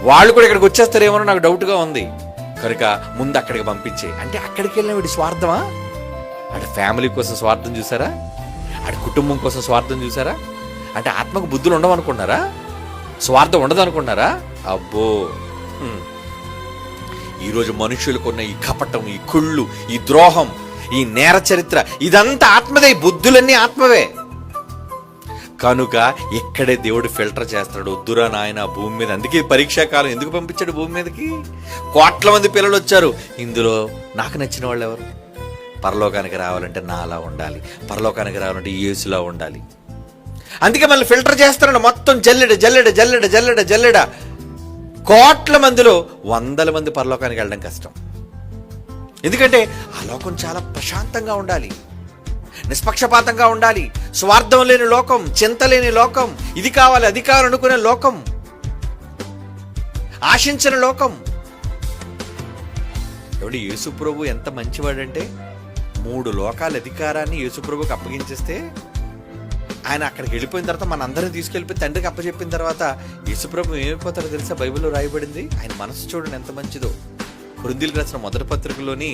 వాళ్ళు కూడా ఇక్కడికి వచ్చేస్తారేమో నాకు డౌట్గా ఉంది. కనుక ముందు అక్కడికి పంపించే అంటే అక్కడికి వెళ్ళిన వీడి స్వార్థమా? ఆడ ఫ్యామిలీ కోసం స్వార్థం చూసారా? ఆడ కుటుంబం కోసం స్వార్థం చూసారా? అంటే ఆత్మకు బుద్ధులు ఉండవు అనుకున్నారా? స్వార్థం ఉండదు అనుకున్నారా? అబ్బో! ఈరోజు మనుషులకున్న ఈ కపటం, ఈ కుళ్ళు, ఈ ద్రోహం, ఈ నేర చరిత్ర, ఇదంతా ఆత్మదే. బుద్ధులన్నీ ఆత్మవే. కనుక ఇక్కడే దేవుడు ఫిల్టర్ చేస్తాడు. వద్దురా నాయన భూమి మీద. అందుకే పరీక్షాకాలం ఎందుకు పంపించాడు భూమి మీదకి? కోట్ల మంది పిల్లలు వచ్చారు. ఇందులో నాకు నచ్చిన వాళ్ళు ఎవరు? పరలోకానికి రావాలంటే నాలా ఉండాలి, పరలోకానికి రావాలంటే యేసులా ఉండాలి. అందుకే మళ్ళీ ఫిల్టర్ చేస్తున్నాడు. మొత్తం జల్లెడ జల్లెడ జల్లెడ జల్లెడ జల్లెడ. కోట్ల మందిలో 100 మంది పరలోకానికి వెళ్ళడం కష్టం. ఎందుకంటే ఆ లోకం చాలా ప్రశాంతంగా ఉండాలి, నిష్పక్షపాతంగా ఉండాలి, స్వార్థం లేని లోకం, చింత లేని లోకం, ఇది కావాలి అది కావాలనుకునే లోకం, ఆశించిన లోకం. ఎవడు యేసుప్రభు ఎంత మంచివాడంటే 3 లోకాల అధికారాన్ని యేసుప్రభుకి అప్పగించేస్తే ఆయన అక్కడికి వెళ్ళిపోయిన తర్వాత మన అందరిని తీసుకెళ్ళిపోయి తండ్రికి అప్పచెప్పిన తర్వాత యేసుప్రభు ఏమైపోతాడో తెలుసా? బైబిల్లో రాయబడింది. ఆయన మనసు చూడండి ఎంత మంచిదో. కొరింథీయులకు రాసిన మొదటి పత్రికలోని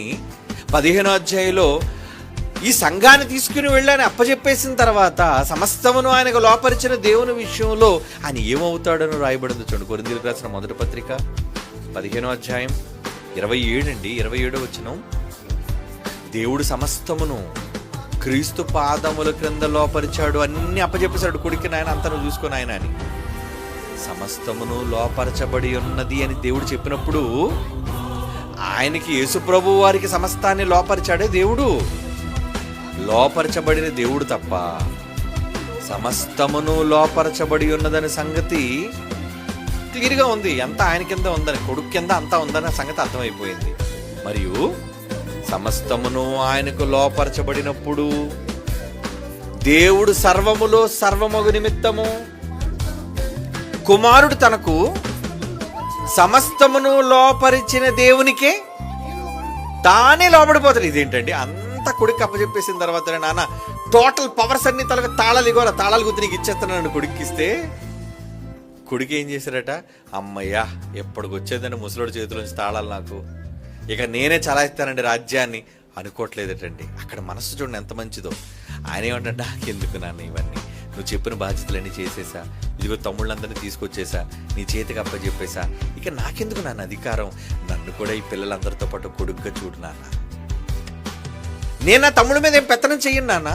15వ అధ్యాయంలో ఈ సంఘాన్ని తీసుకుని వెళ్ళని అప్పచెప్పేసిన తర్వాత సమస్తమును ఆయనకు లోపరిచిన దేవుని విషయంలో ఆయన ఏమవుతాడని రాయబడింది చూడండి. కొరింథీయులకు రాసిన మొదటి పత్రిక 15వ అధ్యాయం 27 వచనం. దేవుడు సమస్తమును క్రీస్తు పాదముల క్రింద లోపరిచాడు, అన్ని అప్పచెప్పేశాడు. కొడుకు నాయన అంతా నువ్వు చూసుకుని ఆయన అని. సమస్తమును లోపరచబడి ఉన్నది అని దేవుడు చెప్పినప్పుడు ఆయనకి యేసుప్రభు వారికి సమస్తాన్ని లోపరిచాడే దేవుడు. లోపరచబడిన దేవుడు తప్ప సమస్తమును లోపరచబడి ఉన్నదనే సంగతి క్లియర్గా ఉంది. ఎంత ఆయన కింద ఉందని, కొడుకు కింద అంతా ఉందనే సంగతి అర్థమైపోయింది. మరియు సమస్తమును ఆయనకు లోపరచబడినప్పుడు దేవుడు సర్వములో సర్వమగు నిమిత్తము కుమారుడు తనకు సమస్తమును లోపరిచిన దేవునికే తానే లోబడిపోతాడు. ఇదేంటండి, అంత కొడుకు అప్పచెప్పేసిన తర్వాత నాన్న టోటల్ పవర్స్ అన్ని తలగా తాళాలు గుర్తు నీకు ఇచ్చేస్తున్నాను కొడుక్కిస్తే, కొడుకు ఏం చేశారట? అమ్మయ్యా ఎప్పటికొచ్చేదండి ముసలోడి చేతిలోంచి తాళాలు, నాకు ఇక నేనే చలాయిస్తానండి రాజ్యాన్ని అనుకోవట్లేదటండి. అక్కడ మనసు చూడండి ఎంత మంచిదో. ఆయన ఏమంటే నాకెందుకు నాన్న ఇవన్నీ, నువ్వు చెప్పిన బాధ్యతలన్నీ చేసేసా, ఇదిగో తమ్ముళ్ళందరినీ తీసుకొచ్చేసా, నీ చేతికి అప్పచెప్పేసా, ఇక నాకెందుకు నాన్న అధికారం, నన్ను కూడా ఈ పిల్లలందరితో పాటు కొడుకుగా చూడు నాన్న. నేను నా తమ్ముడి మీద ఏం పెత్తనం చెయ్యను నాన్న,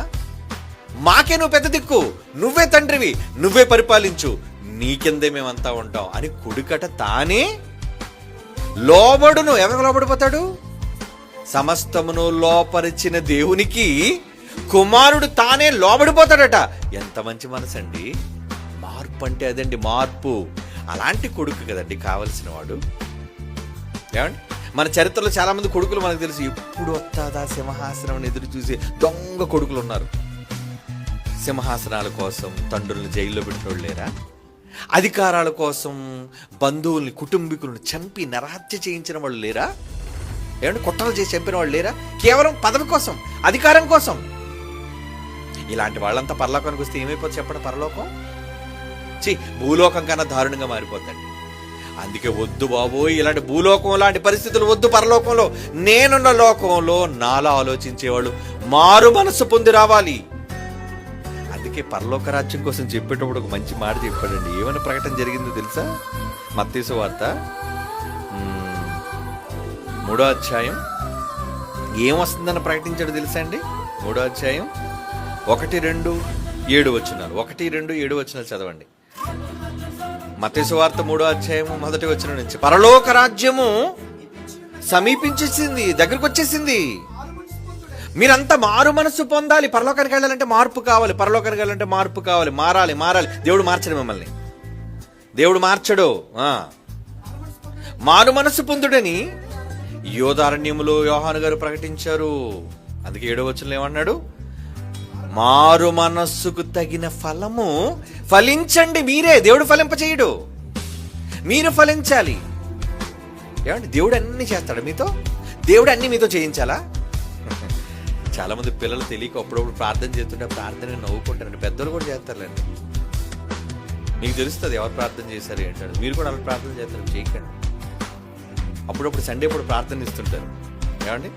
మాకే నువ్వు పెద్ద దిక్కు, నువ్వే తండ్రివి, నువ్వే పరిపాలించు, నీ కిందే మేమంతా ఉంటాం అని కొడుకట తానే లోబడును. ఎవరికి లోబడిపోతాడు? సమస్తమును లోపరిచిన దేవునికి కుమారుడు తానే లోబడిపోతాడట. ఎంత మంచి మనసు అండి. మార్పు అంటే అదండి, మార్పు. అలాంటి కొడుకు కదండి కావలసిన వాడు. ఏమండి, మన చరిత్రలో చాలా మంది కొడుకులు మనకు తెలుసు. ఎప్పుడు వస్తాదా సింహాసనం ఎదురు చూసి దొంగ కొడుకులు ఉన్నారు. సింహాసనాల కోసం తండ్రులను జైల్లో పెట్టినోళ్ళు లేరా? అధికారాల కోసం బంధువుల్ని, కుటుంబీకులను చంపి నరహత్య చేయించిన వాళ్ళు లేరా? ఏమంటే కుట్రలు చేసి చంపిన వాళ్ళు లేరా? కేవలం పదవి కోసం, అధికారం కోసం. ఇలాంటి వాళ్ళంతా పరలోకానికి వస్తే ఏమైపోతుంది చెప్పండి? పరలోకం భూలోకం కన్నా దారుణంగా మారిపోతుంది. అందుకే వద్దు బాబోయ్, ఇలాంటి భూలోకం లాంటి పరిస్థితులు వద్దు. పరలోకంలో, నేనున్న లోకంలో నాలో ఆలోచించేవాళ్ళు మారు మనసు పొంది రావాలి. అందుకే పరలోక రాజ్యం కోసం చెప్పేటప్పుడు ఒక మంచి మాట చెప్పాడండి. ఏమైనా ప్రకటన జరిగిందో తెలుసా? మత్తయి సువార్త 3వ అధ్యాయం ఏమొస్తుందని ప్రకటించాడు తెలుసా అండి? 3వ అధ్యాయం 1, 2, 7 వచనాలు. 1, 2, 7 వచనాలు చదవండి. మత్తయి సువార్త 3వ అధ్యాయం 1వ వచనం నుంచి, పరలోక రాజ్యము సమీపించేసింది, దగ్గరకు వచ్చేసింది. మీరంతా మారు మనస్సు పొందాలి. పరలోకానికి వెళ్ళాలంటే మార్పు కావాలి. పరలోకానికి వెళ్ళాలంటే మార్పు కావాలి. మారాలి. దేవుడు మార్చడు మిమ్మల్ని. దేవుడు మార్చడు. మారు మనస్సు పొందుడని యోధారణ్యములో యోహాను గారు ప్రకటించారు. అందుకే 7వ వచనంలో ఏమన్నాడు? మారు మనస్సుకు తగిన ఫలము ఫలించండి మీరే. దేవుడు ఫలింపచేయడు, మీరు ఫలించాలి. ఏమండి, దేవుడు అన్ని చేస్తాడు మీతో? దేవుడు అన్ని మీతో చేయించాలా? చాలా మంది పిల్లలు తెలియక అప్పుడప్పుడు ప్రార్థన చేస్తుంటే ప్రార్థన నవ్వుకుంటారండి. పెద్దలు కూడా చేస్తారులేండి. మీకు తెలుస్తుంది ఎవరు ప్రార్థన చేశారు ఏంటంటే. మీరు కూడా అలా ప్రార్థన చేస్తారు, చేయకండి. అప్పుడప్పుడు సండే కూడా ప్రార్థన ఇస్తుంటారు. ఏమండి,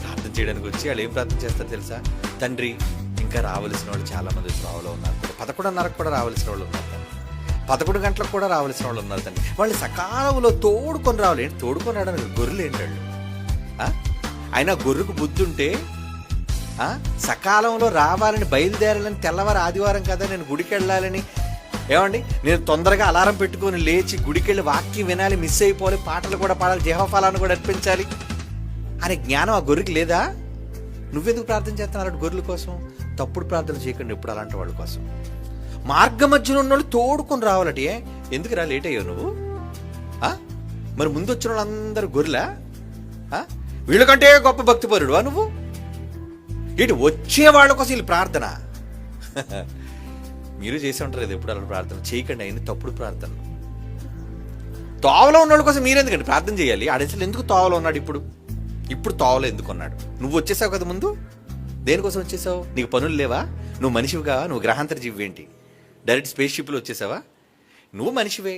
ప్రార్థన చేయడానికి వచ్చి వాళ్ళు ఏం ప్రార్థన చేస్తారు తెలుసా? తండ్రి, ఇంకా రావాల్సిన వాళ్ళు చాలా మంది త్రోవలో ఉన్నారు. 11:30 కూడా రావాల్సిన వాళ్ళు ఉన్నారు. 11 గంటలకు కూడా రావాల్సిన వాళ్ళు ఉన్నారు తండ్రి. వాళ్ళు సకాలంలో తోడుకొని రావాలి. ఏంటి తోడుకొని రావడానికి? గొర్రెలు ఏంటండి? అయినా గొర్రెకు బుద్ధి ఉంటే సకాలంలో రావాలని, బయలుదేరాలని, తెల్లవారు ఆదివారం కదా నేను గుడికి వెళ్ళాలని, ఏమండి నేను తొందరగా అలారం పెట్టుకొని లేచి గుడికి వెళ్ళి వాక్యం వినాలి, మిస్ అయిపోవాలి, పాటలు కూడా పాడాలి, జీవఫలాన్ని కూడా అర్పించాలి అనే జ్ఞానం ఆ గొర్రెకి లేదా? నువ్వెందుకు ప్రార్థన చేస్తున్నావు అలాంటి గొర్రెల కోసం? తప్పుడు ప్రార్థన చేయకండి ఎప్పుడు అలాంటి వాళ్ళ కోసం. మార్గ మధ్యలో ఉన్న వాళ్ళు తోడుకొని రావాలటే. ఎందుకురా లేట్ అయ్యావు నువ్వు? మరి ముందు వచ్చిన వాళ్ళందరూ గొర్రెలా? వీళ్ళకంటే గొప్ప భక్తిపరుడువా నువ్వు? ఏంటి వచ్చే వాళ్ళ కోసం వీళ్ళు ప్రార్థన? మీరు చేసి ఉంటారు కదా ఎప్పుడు అలా ప్రార్థన చేయకండి. అయిన తప్పుడు ప్రార్థన. తోవలో ఉన్న వాళ్ళ కోసం మీరెందుకండి ప్రార్థన చేయాలి? ఆడేసలు ఎందుకు తోవలో ఉన్నాడు? ఇప్పుడు తోవలో ఎందుకు ఉన్నాడు? నువ్వు వచ్చేసావు కదా ముందు. దేనికోసం వచ్చేసావు? నీకు పనులు లేవా? నువ్వు మనిషివిగా? నువ్వు గ్రహాంతర జీవి ఏంటి? డైరెక్ట్ స్పేస్ షిప్లో వచ్చేసావా? నువ్వు మనిషివే.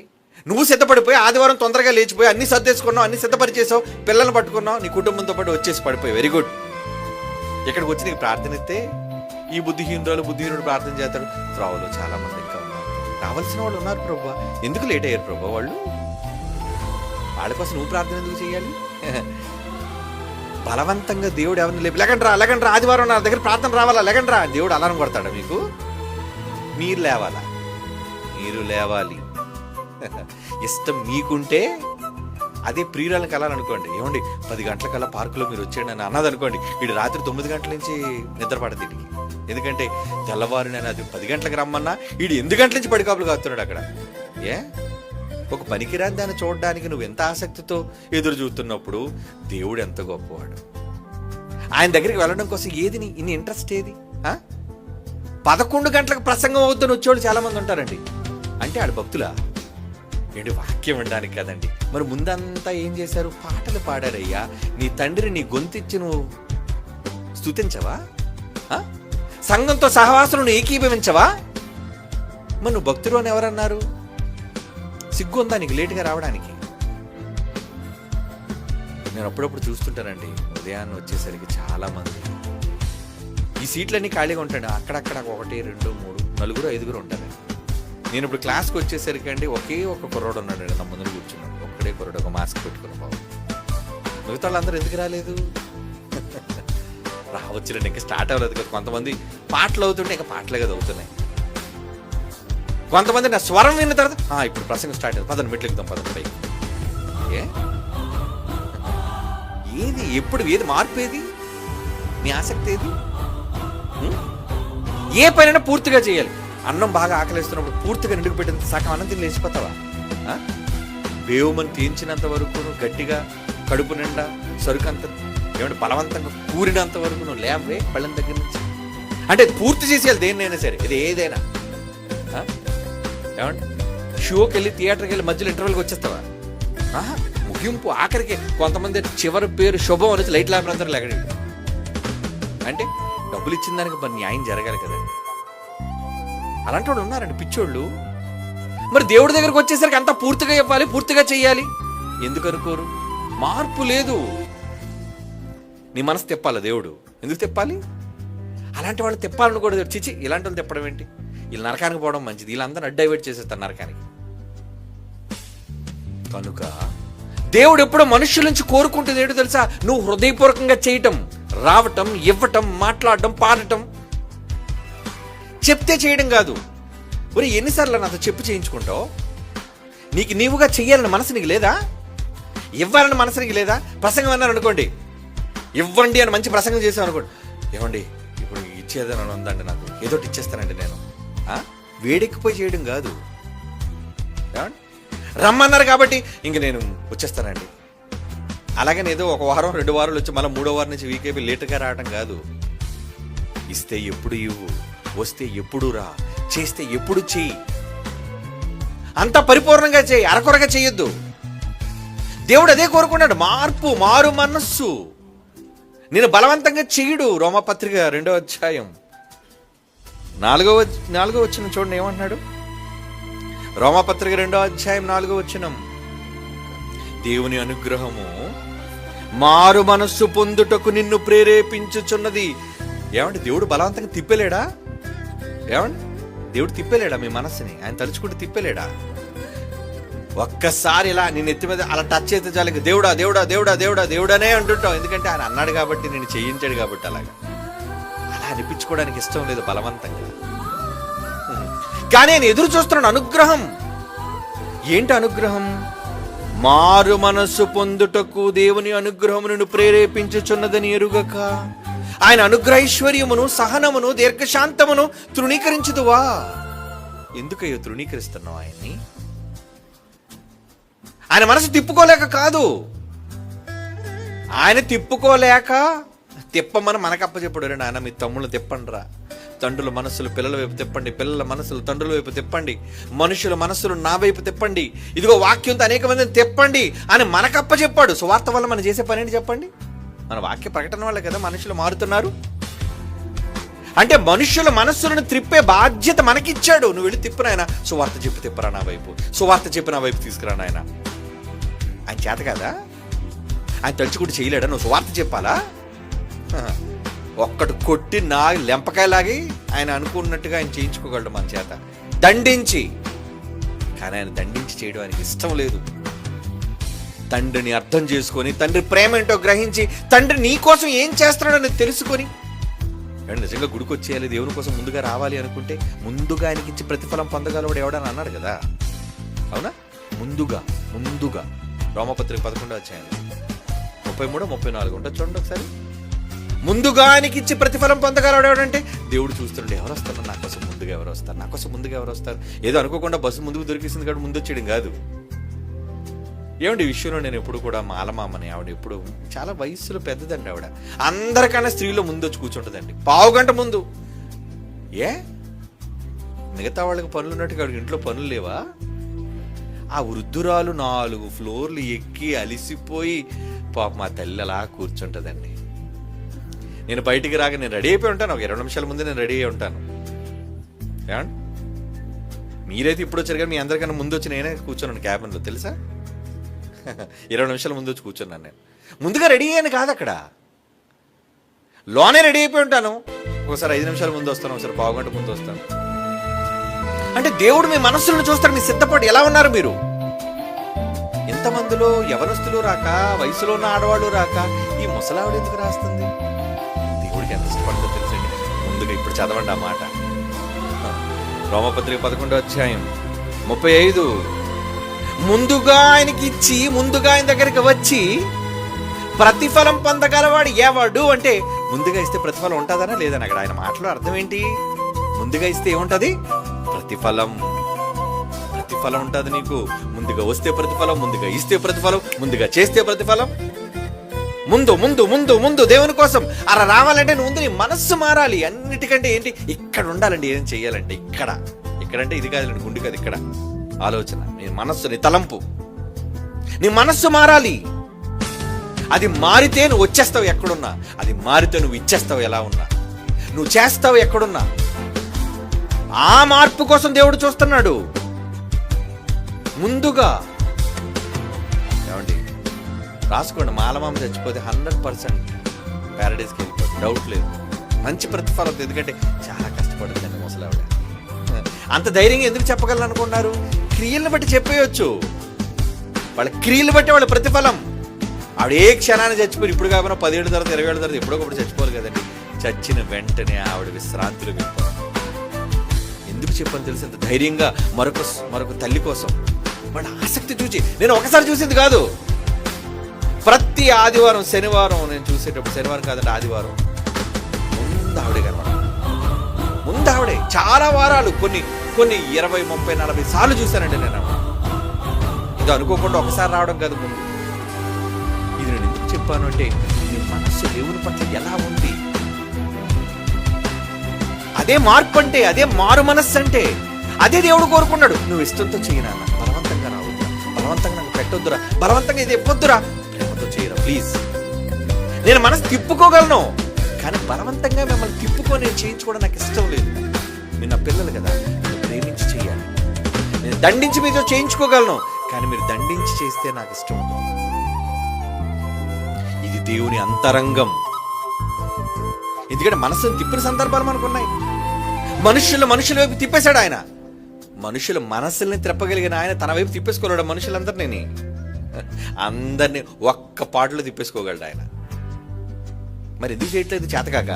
నువ్వు సిద్ధపడిపోయి ఆదివారం తొందరగా లేచిపోయి అన్ని సర్దేసుకున్నావు, అన్ని సిద్ధపరిచేసావు, పిల్లల్ని పట్టుకున్నావు, నీ కుటుంబంతో పాటు వచ్చేసి పడిపోయి. Very good. ఇక్కడికి వచ్చి నీకు ప్రార్థన ఇస్తే ఈ బుద్ధిహీనుడు ప్రార్థన చేస్తాడు. త్రోవలో చాలా మంది ఇంకా ఉన్నారు. రావాల్సిన వాళ్ళు ఉన్నారు ప్రభు. ఎందుకు లేట్ అయ్యారు ప్రభు? వాళ్ళ కోసం నువ్వు ప్రార్థన ఎందుకు చేయాలి? బలవంతంగా దేవుడు ఎవరిని లేపి లెగండ్రా ఆదివారం నా దగ్గర ప్రార్థన రావాలా, లెగండ్రా దేవుడు అలారం కొడతాడా మీకు? మీరు లేవాలా? మీరు లేవాలి. ఇష్టం మీకుంటే అదే ప్రియురాలను కలాలనుకోండి. ఏమండి 10 గంటలకల్లా పార్కులో మీరు వచ్చేయండి అని అన్నదనుకోండి, వీడు రాత్రి 9 గంటల నుంచి నిద్ర పడదు వీడికి. ఎందుకంటే తెల్లవారు నేను అది 10 గంటలకు రమ్మన్నా వీడు 8 గంటల నుంచి పడికాపులు కాస్తున్నాడు అక్కడ. ఒక పనికిరాని దాన్ని చూడడానికి నువ్వు ఎంత ఆసక్తితో ఎదురు చూస్తున్నప్పుడు దేవుడు ఎంత గొప్పవాడు. ఆయన దగ్గరికి వెళ్ళడం కోసం ఏది ఇన్ని ఇంట్రెస్ట్ ఏది? 11 గంటలకు ప్రసంగం అవుతున్న వచ్చేవాళ్ళు చాలా మంది ఉంటారండి. అంటే ఆడ భక్తులా? ఏంటి వాక్యం వినడానికి కదండి. మరి ముందంతా ఏం చేశారు? పాటలు పాడారయ్యా. నీ తండ్రిని నీ గొంతిచ్చి నువ్వు స్తుతించవా? సంఘంతో సహవాసం నువ్వు ఏకీభవించవా? మరి నువ్వు భక్తుడు అని ఎవరన్నారు? సిగ్గు ఉందా నీకు లేటుగా రావడానికి? నేను అప్పుడప్పుడు చూస్తుంటానండి, ఉదయాన్నే వచ్చేసరికి చాలా మంది ఈ సీట్లన్నీ ఖాళీగా ఉంటాడు. అక్కడక్కడ 1, 2, 3, 4, 5 ఉంటారు. నేను ఇప్పుడు క్లాస్కి వచ్చేసరికి అండి ఒకే ఒక కుర్రోడు ఉన్నాడు నా ముందు కూర్చున్నాడు. ఒక్కడే కుర్రోడు, ఒక మాస్క్ పెట్టుకున్న బాబు. మిగతా వాళ్ళందరూ ఎందుకు రాలేదు? రావచ్చులేండి, ఇంకా స్టార్ట్ అవ్వలేదు కదా. కొంతమంది పాటలు అవుతుంటే ఇంకా పాటలే కదా అవుతున్నాయి. కొంతమంది నా స్వరం విన్న తర్వాత ఇప్పుడు ప్రసంగం స్టార్ట్ అయింది, పదండి మెట్లు ఎక్కుదాం, పదండి పైకి. ఏది ఎప్పుడు ఏది మార్పు? ఏది నీ ఆసక్తి? ఏది? ఏ పనైనా పూర్తిగా చేయాలి. అన్నం బాగా ఆకలిస్తున్నప్పుడు పూర్తిగా నిండుకు పెట్టినంత సగం అన్నం తిని లేచిపోతావా? వేవుమని తీయించినంత వరకు నువ్వు గట్టిగా కడుపు నిండా సరుకంత ఏమంటే బలవంతంగా కూరినంత వరకు నువ్వు లేవే పళ్ళని దగ్గర నుంచి. అంటే పూర్తి చేసేయాలి దేన్నైనా సరే, ఇది ఏదైనా. ఏమంటే షోకి వెళ్ళి థియేటర్కి వెళ్ళి మధ్యలో ఇంటర్వెల్కి వచ్చేస్తావా? ముగింపు ఆఖరికి కొంతమంది చివరి పేరు శుభం అనేసి లైట్ ల్యాంప్ లేకడి. అంటే డబ్బులు ఇచ్చిన దానికి మరి న్యాయం జరగాలి కదండి. అలాంటి వాళ్ళు ఉన్నారండి పిచ్చోళ్ళు. మరి దేవుడి దగ్గరకు వచ్చేసరికి అంతా పూర్తిగా ఇవ్వాలి, పూర్తిగా చెయ్యాలి. ఎందుకు అనుకోరు? మార్పు లేదు. నీ మనసు తెప్పాలి దేవుడు. ఎందుకు తెప్పాలి? అలాంటి వాళ్ళు తెప్పాలని కూడా చిచి ఇలాంటి వాళ్ళు తెప్పడం ఏంటి? వీళ్ళు నరకానికి పోవడం మంచిది, వీళ్ళందరూ డైవర్ట్ చేసేస్తారు నరకానికి. కనుక దేవుడు ఎప్పుడో మనుషుల నుంచి కోరుకుంటుంది ఏంటో తెలుసా? నువ్వు హృదయపూర్వకంగా చేయటం, రావటం, ఇవ్వటం, మాట్లాడటం, పాడటం. చెప్తే చేయడం కాదు. ఒరే ఎన్నిసార్లు నాతో చెప్పు చేయించుకుంటావు? నీకు నీవుగా చెయ్యాలని మనసు నీకు లేదా? ఇవ్వాలని మనసు నీకు లేదా? ప్రసంగం అన్నారు అనుకోండి, ఇవ్వండి అని మంచి ప్రసంగం చేసాం అనుకోండి, ఇవ్వండి ఇప్పుడు ఇచ్చేదని ఉందండి, నాకు ఏదో ఇచ్చేస్తానండి నేను. వేడెక్కిపోయి చేయడం కాదు. రమ్మన్నారు కాబట్టి ఇంక నేను వచ్చేస్తానండి. అలాగని ఏదో ఒక వారం 2 వారాలు వచ్చి మళ్ళీ 3వ వారం నుంచి వీకైపోయి లేటుగా రావడం కాదు. ఇస్తే ఎప్పుడు ఇవ్వు, వస్తే ఎప్పుడు రా, చేస్తే ఎప్పుడు చెయ్యి. అంతా పరిపూర్ణంగా చేయి, అరకొరగా చేయొద్దు. దేవుడు అదే కోరుకున్నాడు, మార్పు, మారు మనస్సు. నేను బలవంతంగా చెయ్యడు. రోమపత్రిక 2వ అధ్యాయం 4వ వచనం చూడండి ఏమంటున్నాడు. రోమపత్రిక 2వ అధ్యాయం 4వ వచనం, దేవుని అనుగ్రహము మారు మనస్సు పొందుటకు నిన్ను ప్రేరేపించుచున్నది. ఏమంటే దేవుడు బలవంతంగా తిప్పలేడా? ఏమండి దేవుడు తిప్పలేడా మీ మనస్సుని? ఆయన తలుచుకుంటే తిప్పలేడా? ఒక్కసారి ఇలా నేను ఎత్తి మీద అలా టచ్ అయితే చాలు, దేవుడా దేవుడా దేవుడా దేవుడా దేవుడనే అంటుంటాం. ఎందుకంటే ఆయన అన్నాడు కాబట్టి, నేను చేయించాడు కాబట్టి. అలాగా అలా అనిపించుకోవడానికి ఇష్టం లేదు బలవంతంగా. కానీ నేను ఎదురు చూస్తున్నాను అనుగ్రహం. ఏంటి అనుగ్రహం? మారు మనస్సు పొందుటకు దేవుని అనుగ్రహము నిన్ను ప్రేరేపించుచున్నదని ఎరుగక ఆయన అనుగ్రహైశ్వర్యమును, సహనమును, దీర్ఘశాంతమును తృణీకరించుదువా? ఎందుకయ్యో తృణీకరిస్తున్నావు ఆయన్ని? ఆయన మనసు తిప్పుకోలేక కాదు, ఆయన తిప్పుకోలేక తిప్పమని మనకు అప్పచెప్పుడు. రే నాయన మీ తమ్ముళ్ళు తిప్పండి రా, తండ్రుల మనస్సులు పిల్లల వైపు తిప్పండి, పిల్లల మనస్సులు తండ్రుల వైపు తిప్పండి, మనుషుల మనస్సులు నా వైపు తిప్పండి, ఇదిగో వాక్యంతో అనేక మందిని తిప్పండి అని మనకు అప్పచెప్పాడు. సువార్త వల్ల మనం చేసే పని ఏంటి చెప్పండి? మన వాక్య ప్రకటన వల్ల కదా మనుషులు మారుతున్నారు. అంటే మనుషుల మనస్సులను త్రిప్పే బాధ్యత మనకిచ్చాడు. నువ్వు వెళ్ళి తిప్పు నాయన, సువార్త చెప్పి తిప్పరా నా వైపు, సువార్త చెప్పి నా వైపు తీసుకురా నాయన. ఆయన చేత కదా? ఆయన తలుచుకుంటూ చేయలేడా? నువ్వు సువార్త చెప్పాలా? ఒక్కటి కొట్టి నా లెంపకాయలాగి ఆయన అనుకున్నట్టుగా ఆయన చేయించుకోగలడు మన చేత దండించి. కానీ ఆయన దండించి చేయడం ఆయనకి ఇష్టం లేదు. తండ్రిని అర్థం చేసుకొని, తండ్రి ప్రేమ ఏంటో గ్రహించి, తండ్రి నీ కోసం ఏం చేస్తున్నాడని తెలుసుకొని, నిజంగా గుడికి వచ్చేయాలి, దేవుని కోసం ముందుగా రావాలి అనుకుంటే ముందుగా ఆయనకి ఇచ్చి ప్రతిఫలం పొందగలవాడు ఎవడని అన్నాడు కదా. అవునా? ముందుగా రోమపత్రిక 11వ అధ్యాయం 33, 34 ఉంటుంది చూడండి ఒకసారి. ముందుగా ఆయనకి ఇచ్చి ప్రతిఫలం పొందగలవాడు ఎవడంటే దేవుడు చూస్తున్నాడు. ఎవరు వస్తారు నా కోసం ముందుగా, ఎవరు వస్తారు నా కోసం ముందుగా, ఎవరు వస్తారు? ఏదో అనుకోకుండా బస్సు ముందుకు దొరికిస్తుంది కాబట్టి ముందు వచ్చేయడం కాదు. ఏమండి ఈ విషయంలో నేను ఎప్పుడు కూడా మా అలమామని, ఆవిడ ఎప్పుడు చాలా వయస్సులో పెద్దదండి ఆవిడ. అందరికన్నా స్త్రీలో ముందు వచ్చి కూర్చుంటుందండి, 1/2 గంట ముందు. మిగతా వాళ్ళకి పనులు ఉన్నట్టుగా ఆవిడకి ఇంట్లో పనులు లేవా? ఆ వృద్ధురాలు 4 ఫ్లోర్లు ఎక్కి అలిసిపోయి పాప మా తల్లి అలా కూర్చుంటుందండి. నేను బయటికి రాక నేను రెడీ అయిపోయి ఉంటాను, ఒక 20 నిమిషాల ముందు నేను రెడీ అయి ఉంటాను. ఏమండి మీరైతే ఇప్పుడు వచ్చారు కానీ మీ అందరికన్నా ముందు వచ్చి నేనే కూర్చున్నాను క్యాబిన్లో, తెలుసా? 20 నిమిషాల ముందు వచ్చి కూర్చున్నాను నేను. ముందుగా రెడీ అయ్యాను కాదు, అక్కడ లోనే రెడీ అయిపోయి ఉంటాను. ఒకసారి 5 నిమిషాల ముందు వస్తాను, ఒకసారి 1/2 గంట ముందు వస్తాను. అంటే దేవుడు మీ మనస్సులను చూస్తాడు. మీ సిద్ధపాటు ఎలా ఉన్నారు మీరు? ఇంతమందిలో యవనస్తులు రాక, వయసులో ఉన్న ఆడవాళ్ళు రాక, ఈ ముసలావిడ ఎందుకు రాస్తుంది? దేవుడికి ఎంత ఇష్టపడుతుందో తెలుసండి. ముందుగా ఇప్పుడు చదవండి ఆ మాట. రోమపత్రిక 11వ అధ్యాయం 35. ముందుగా ఆయనకి ఇచ్చి, ముందుగా ఆయన దగ్గరికి వచ్చి ప్రతిఫలం పొందగలవాడు ఎవడు అంటే, ముందుగా ఇస్తే ప్రతిఫలం ఉంటుందనా లేదని అక్కడ ఆయన మాటలో అర్థం ఏంటి? ముందుగా ఇస్తే ఏముంటది? ప్రతిఫలం ఉంటుంది నీకు. ముందుగా వస్తే ప్రతిఫలం, ముందుగా ఇస్తే ప్రతిఫలం, ముందుగా చేస్తే ప్రతిఫలం. ముందు ముందు ముందు ముందు దేవుని కోసం అలా రావాలంటే నువ్వు ముందు నీ మనస్సు మారాలి. అన్నిటికంటే ఏంటి? ఇక్కడ ఉండాలండి. ఏం చెయ్యాలంటే ఇక్కడంటే ఇది కాదండి, గుండె కాదు, ఇక్కడ ఆలోచన, నీ మనస్సు, నీ తలంపు, నీ మనస్సు మారాలి. అది మారితే నువ్వు వచ్చేస్తావు ఎక్కడున్నా, అది మారితే నువ్వు ఇచ్చేస్తావు ఎలా ఉన్నా, నువ్వు చేస్తావు ఎక్కడున్నా. ఆ మార్పు కోసం దేవుడు చూస్తున్నాడు. ముందుగా ఏమండి రాసుకోండి, మాలమామ చచ్చిపోతే 100% ప్యారడైస్కి వెళ్ళిపోతుంది, డౌట్ లేదు. మంచి ప్రతిఫలం, ఎందుకంటే చాలా కష్టపడుతుందండి ముసలావిడ. అంత ధైర్యంగా ఎందుకు చెప్పగలను అనుకున్నారు? క్రియలను బట్టి చెప్పేయచ్చు. వాళ్ళ క్రియలు బట్టి వాళ్ళ ప్రతిఫలం. ఆవిడ ఏ క్షణాన్ని చచ్చిపోయి, ఇప్పుడు కాకుండా 10 ఏళ్ళ తర్వాత 20 ఏళ్ళ తర్వాత ఎప్పుడో ఒకటి చచ్చిపోవాలి కదండి. చచ్చిన వెంటనే ఆవిడ విశ్రాంతిలో వెళ్ళిపోవాలి. ఎందుకు చెప్పని తెలిసి అంత ధైర్యంగా మరొక తల్లి కోసం వాళ్ళ ఆసక్తి చూసి, నేను ఒకసారి చూసింది కాదు, ప్రతి ఆదివారం శనివారం నేను చూసేటప్పుడు, శనివారం కాదండి ఆదివారం, ముందు ఆవిడే కనబడాలి. ముందు ఆవిడే చాలా వారాలు, కొన్ని 20, 30, 40 సార్లు చూశానండి నేను. ఇది అనుకోకుండా ఒకసారి రావడం కాదు. ముందు ఇది నేను ఎందుకు చెప్పాను అంటే, నీ మనస్సు దేవుని పట్ల ఎలా ఉంది, అదే మార్పు అంటే, అదే మారు మనస్సు అంటే, అదే దేవుడు కోరుకున్నాడు. నువ్వు ఇష్టంతో చేయనా, బలవంతంగా రావద్దురా, బలవంతంగా నాకు పెట్టొద్దురా, బలవంతంగా ఇది ఇవ్వద్దురా, ప్రేమతో చేయరా ప్లీజ్. నేను మనసు తిప్పుకోగలను, కానీ బలవంతంగా మిమ్మల్ని తిప్పుకొని నేను చేయించుకోవడం నాకు ఇష్టం లేదు. మీరు నా పిల్లలు కదా, నేను ప్రేమించి చేయాలి. నేను దండించి మీతో చేయించుకోగలను, కానీ మీరు దండించి చేస్తే నాకు ఇష్టం ఉండదు. ఇది దేవుని అంతరంగం. ఎందుకంటే మనసును తిప్పిన సందర్భాలు మనకున్నాయి. మనుషుల వైపు తిప్పేశాడు ఆయన. మనుషుల మనసుల్ని తిప్పగలిగిన ఆయన తన వైపు తిప్పేసుకోలేడు మనుషులందరినీ. అందరినీ ఒక్క పాటలో తిప్పేసుకోగలడు ఆయన. మరి ఎందుకు చేయట్లేదు? చేతకాక.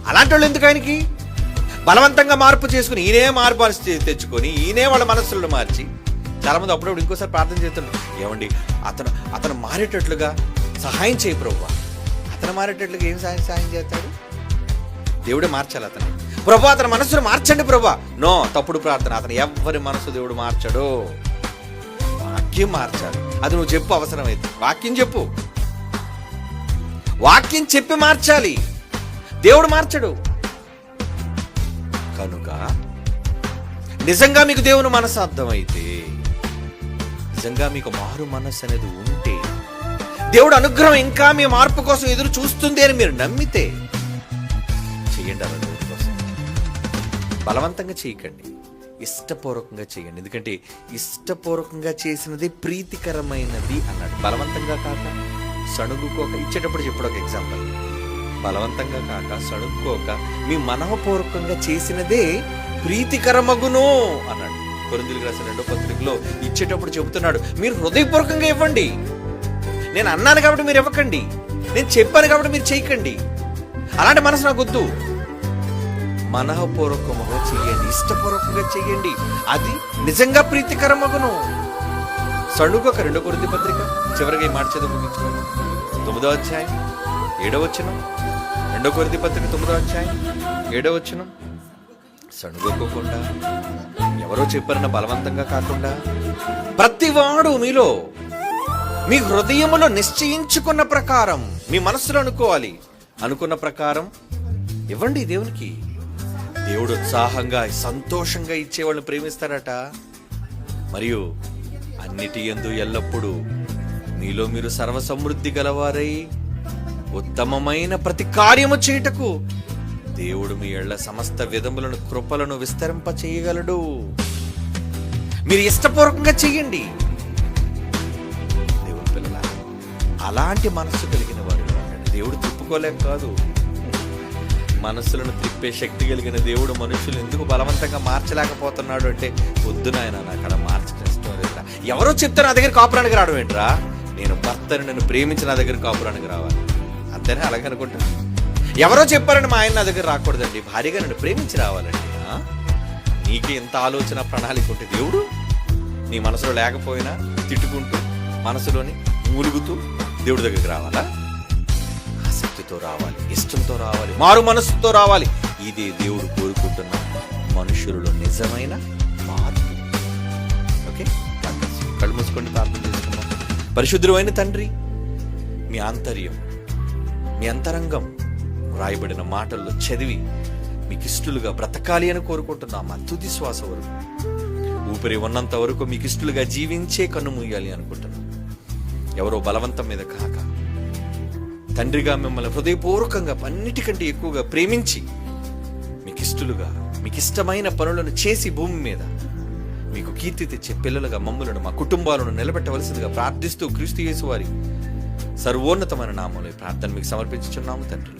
అలాంటి వాళ్ళు ఎందుకు ఆయనకి? బలవంతంగా మార్పు చేసుకుని, ఈయనే మార్పు తెచ్చుకొని, ఈయనే వాళ్ళ మనస్సులను మార్చి, చాలా మంది అప్పుడప్పుడు ఇంకోసారి ప్రార్థన చేస్తున్నారు, ఏమండి అతను మారేటట్లుగా సహాయం చేయి ప్రభువా. అతను మారేటట్లుగా ఏం సహాయం చేస్తాడు? దేవుడే మార్చాలి అతను. ప్రభా అతని మనస్సును మార్చండి ప్రభా. నో, తప్పుడు ప్రార్థన. అతను ఎవరి మనసు దేవుడు మార్చడు. వాక్యం మార్చాలి. అది నువ్వు చెప్పు, అవసరమైతే వాక్యం చెప్పు. వాక్యం చెప్పి మార్చాలి. దేవుడు మార్చడు. కనుక నిజంగా మీకు దేవుని మనసు అర్థమైతే, నిజంగా మీకు మారు మనస్సు అనేది ఉంటే, దేవుడు అనుగ్రహం ఇంకా మీ మార్పు కోసం ఎదురు చూస్తుంది అని మీరు నమ్మితే చెయ్యండి. అలా దేవుడి కోసం బలవంతంగా చేయకండి, ఇష్టపూర్వకంగా చేయండి. ఎందుకంటే ఇష్టపూర్వకంగా చేసినది ప్రీతికరమైనది అన్నాడు. బలవంతంగా కాక, సణుగుకోక. ఇచ్చేటప్పుడు చెప్పడు ఒక ఎగ్జాంపుల్. బలవంతంగా కాక, సణుక్కోక, మీ మనఃపూర్వకంగా చేసినదే ప్రీతికరమగును అన్నాడు. కొరింథీయులకు రాసిన 2వ పత్రికలో ఇచ్చేటప్పుడు చెబుతున్నాడు, మీరు హృదయపూర్వకంగా ఇవ్వండి. నేను అన్నాను కాబట్టి మీరు ఇవ్వకండి, నేను చెప్పాను కాబట్టి మీరు చేయకండి. అలాంటి మనసు నాకు వద్దు. మనఃపూర్వకంగా చెయ్యండి, ఇష్టపూర్వకంగా చెయ్యండి. అది నిజంగా ప్రీతికరమగును. సణుగొక 2వ కొరింథీ పత్రిక చివరిగా ఈ మాట చదువు ముగించుకోండి. 9వ అధ్యాయం 7వ వచనం. 2వ కొరింథీ పత్రిక 9వ అధ్యాయం 7వ వచనం. సణుగొక్కకుండా, ఎవరో చెప్పారన్న బలవంతంగా కాకుండా, ప్రతివాడు మీలో మీ హృదయములో నిశ్చయించుకున్న ప్రకారం, మీ మనస్సులో అనుకున్న ప్రకారం ఇవ్వండి దేవునికి. దేవుడు ఉత్సాహంగా సంతోషంగా ఇచ్చేవాళ్ళని ప్రేమిస్తాడట. మరియు అన్నిటి యందు ఎల్లప్పుడూ మీలో మీరు సర్వసమృద్ధి గలవారై ఉత్తమమైన ప్రతి కార్యము చేయుటకు దేవుడు మీ యెడల సమస్త విధములను కృపలను విస్తరింప చేయగలడు. మీరు ఇష్టపూర్వకంగా చెయ్యండి. దేవుని పిల్లల, అలాంటి మనస్సు కలిగిన వారు దేవుడు తిప్పుకోలేక కాదు. మనస్సులను తిప్పే శక్తి కలిగిన దేవుడు మనుషులు ఎందుకు బలవంతంగా మార్చలేకపోతున్నాడు అంటే, వద్దు నాయన, నాకు అలా మార్చడం ఇష్టం లేదా. ఎవరో చెప్తే నా దగ్గర కాపురానికి రావడం ఏంట్రా? నేను భర్తని, నన్ను ప్రేమించి నా దగ్గర కాపురానికి రావాలి అంతేనే. అలాగే అనుకుంటా. ఎవరో చెప్పారని మా ఆయన నా దగ్గర రాకూడదండి, భార్యగా నన్ను ప్రేమించి రావాలండి. నీకే ఎంత ఆలోచన ప్రణాళిక ఉంటే దేవుడు నీ మనసులో లేకపోయినా తిట్టుకుంటూ, మనసులోని మూలుగుతూ దేవుడి దగ్గరికి రావాలా? ఆసక్తితో రావాలి, ఇష్టంతో రావాలి, మారు మనస్సుతో రావాలి. ఇదే దేవుడు కోరుకుంటున్న మనుషులలో నిజమైన మార్పు. ఓకే, కళ్ళు మూసుకొని ప్రార్థన చేసుకున్నాం. పరిశుద్ధుడైన తండ్రి, మీ ఆంతర్యం, మీ అంతరంగం రాయబడిన మాటల్లో చదివి మీకు ఇష్టలుగా బ్రతకాలి అని కోరుకుంటున్నాం. మా తుది శ్వాస వరకు, ఊపిరి ఉన్నంత వరకు మీకు ఇష్టలుగా జీవించే కన్ను మూయాలి అనుకుంటున్నాం. ఎవరో బలవంతం మీద కాక, తండ్రిగా మిమ్మల్ని హృదయపూర్వకంగా అన్నిటికంటే ఎక్కువగా ప్రేమించి మీకు ఇష్టలుగా, మీకు ఇష్టమైన పనులను చేసి భూమి మీద మీకు కీర్తి తెచ్చే పిల్లలుగా మమ్మలను, మా కుటుంబాలను నిలబెట్టవలసిందిగా ప్రార్థిస్తూ క్రీస్తు యేసు వారి సర్వోన్నతమైన నామంలో ప్రార్థన మీకు సమర్పించుచున్నాము తండ్రి.